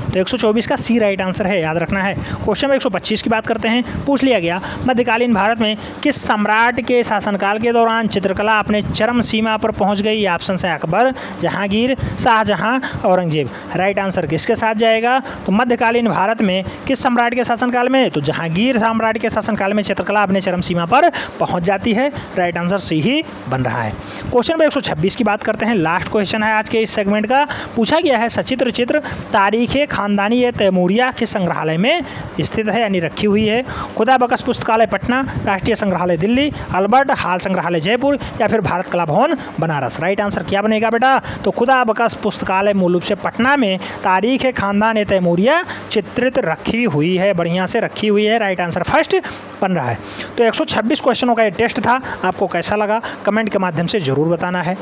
तो 124 का सी राइट आंसर है, याद रखना है। क्वेश्चन नंबर 125 की बात करते हैं। पूछ लिया गया मध्यकालीन भारत में किस सम्राट के शासनकाल के दौरान चित्रकला अपने चरम सीमा पर पहुंच गई? ऑप्शन है अकबर, जहांगीर, शाहजहां, औरंगजेब। राइट आंसर किसके साथ जाएगा? तो मध्यकालीन भारत में किस सम्राट के शासनकाल में? तो जहांगीर सम्राट के शासनकाल में चित्रकला अपने चरम सीमा पर पहुँच जाती है। राइट आंसर सी ही बन रहा है। क्वेश्चन नंबर 126 की बात करते हैं। लास्ट क्वेश्चन है आज के इस सेगमेंट का। पूछा गया है सचित्र चित्र तारीख खानदानी ये तैमूरिया किस संग्रहालय में स्थित है, यानी रखी हुई है? खुदा बख्श पुस्तकालय पटना, राष्ट्रीय संग्रहालय दिल्ली, अल्बर्ट हॉल संग्रहालय जयपुर या फिर भारत कला भवन बनारस। राइट आंसर क्या बनेगा बेटा? तो खुदा बख्श पुस्तकालय मूल रूप से पटना में तारीख खानदान ए तैमूरिया चित्रित रखी हुई है, बढ़िया से रखी हुई है। राइट आंसर फर्स्ट बन रहा है। तो 126 क्वेश्चनों का ये टेस्ट था। आपको कैसा लगा कमेंट के माध्यम से ज़रूर बताना है।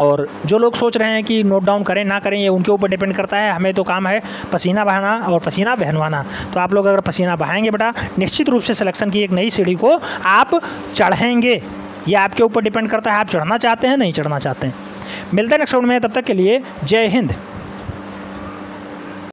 और जो लोग सोच रहे हैं कि नोट डाउन करें ना करें, ये उनके ऊपर डिपेंड करता है। हमें तो काम है पसीना बहाना और पसीना बहनवाना। तो आप लोग अगर पसीना बहाएंगे बेटा, निश्चित रूप से सिलेक्शन की एक नई सीढ़ी को आप चढ़ेंगे। ये आपके ऊपर डिपेंड करता है, आप चढ़ना चाहते हैं नहीं चढ़ना चाहते हैं। मिलते हैं नेक्स्ट राउंड में, तब तक के लिए जय हिंद।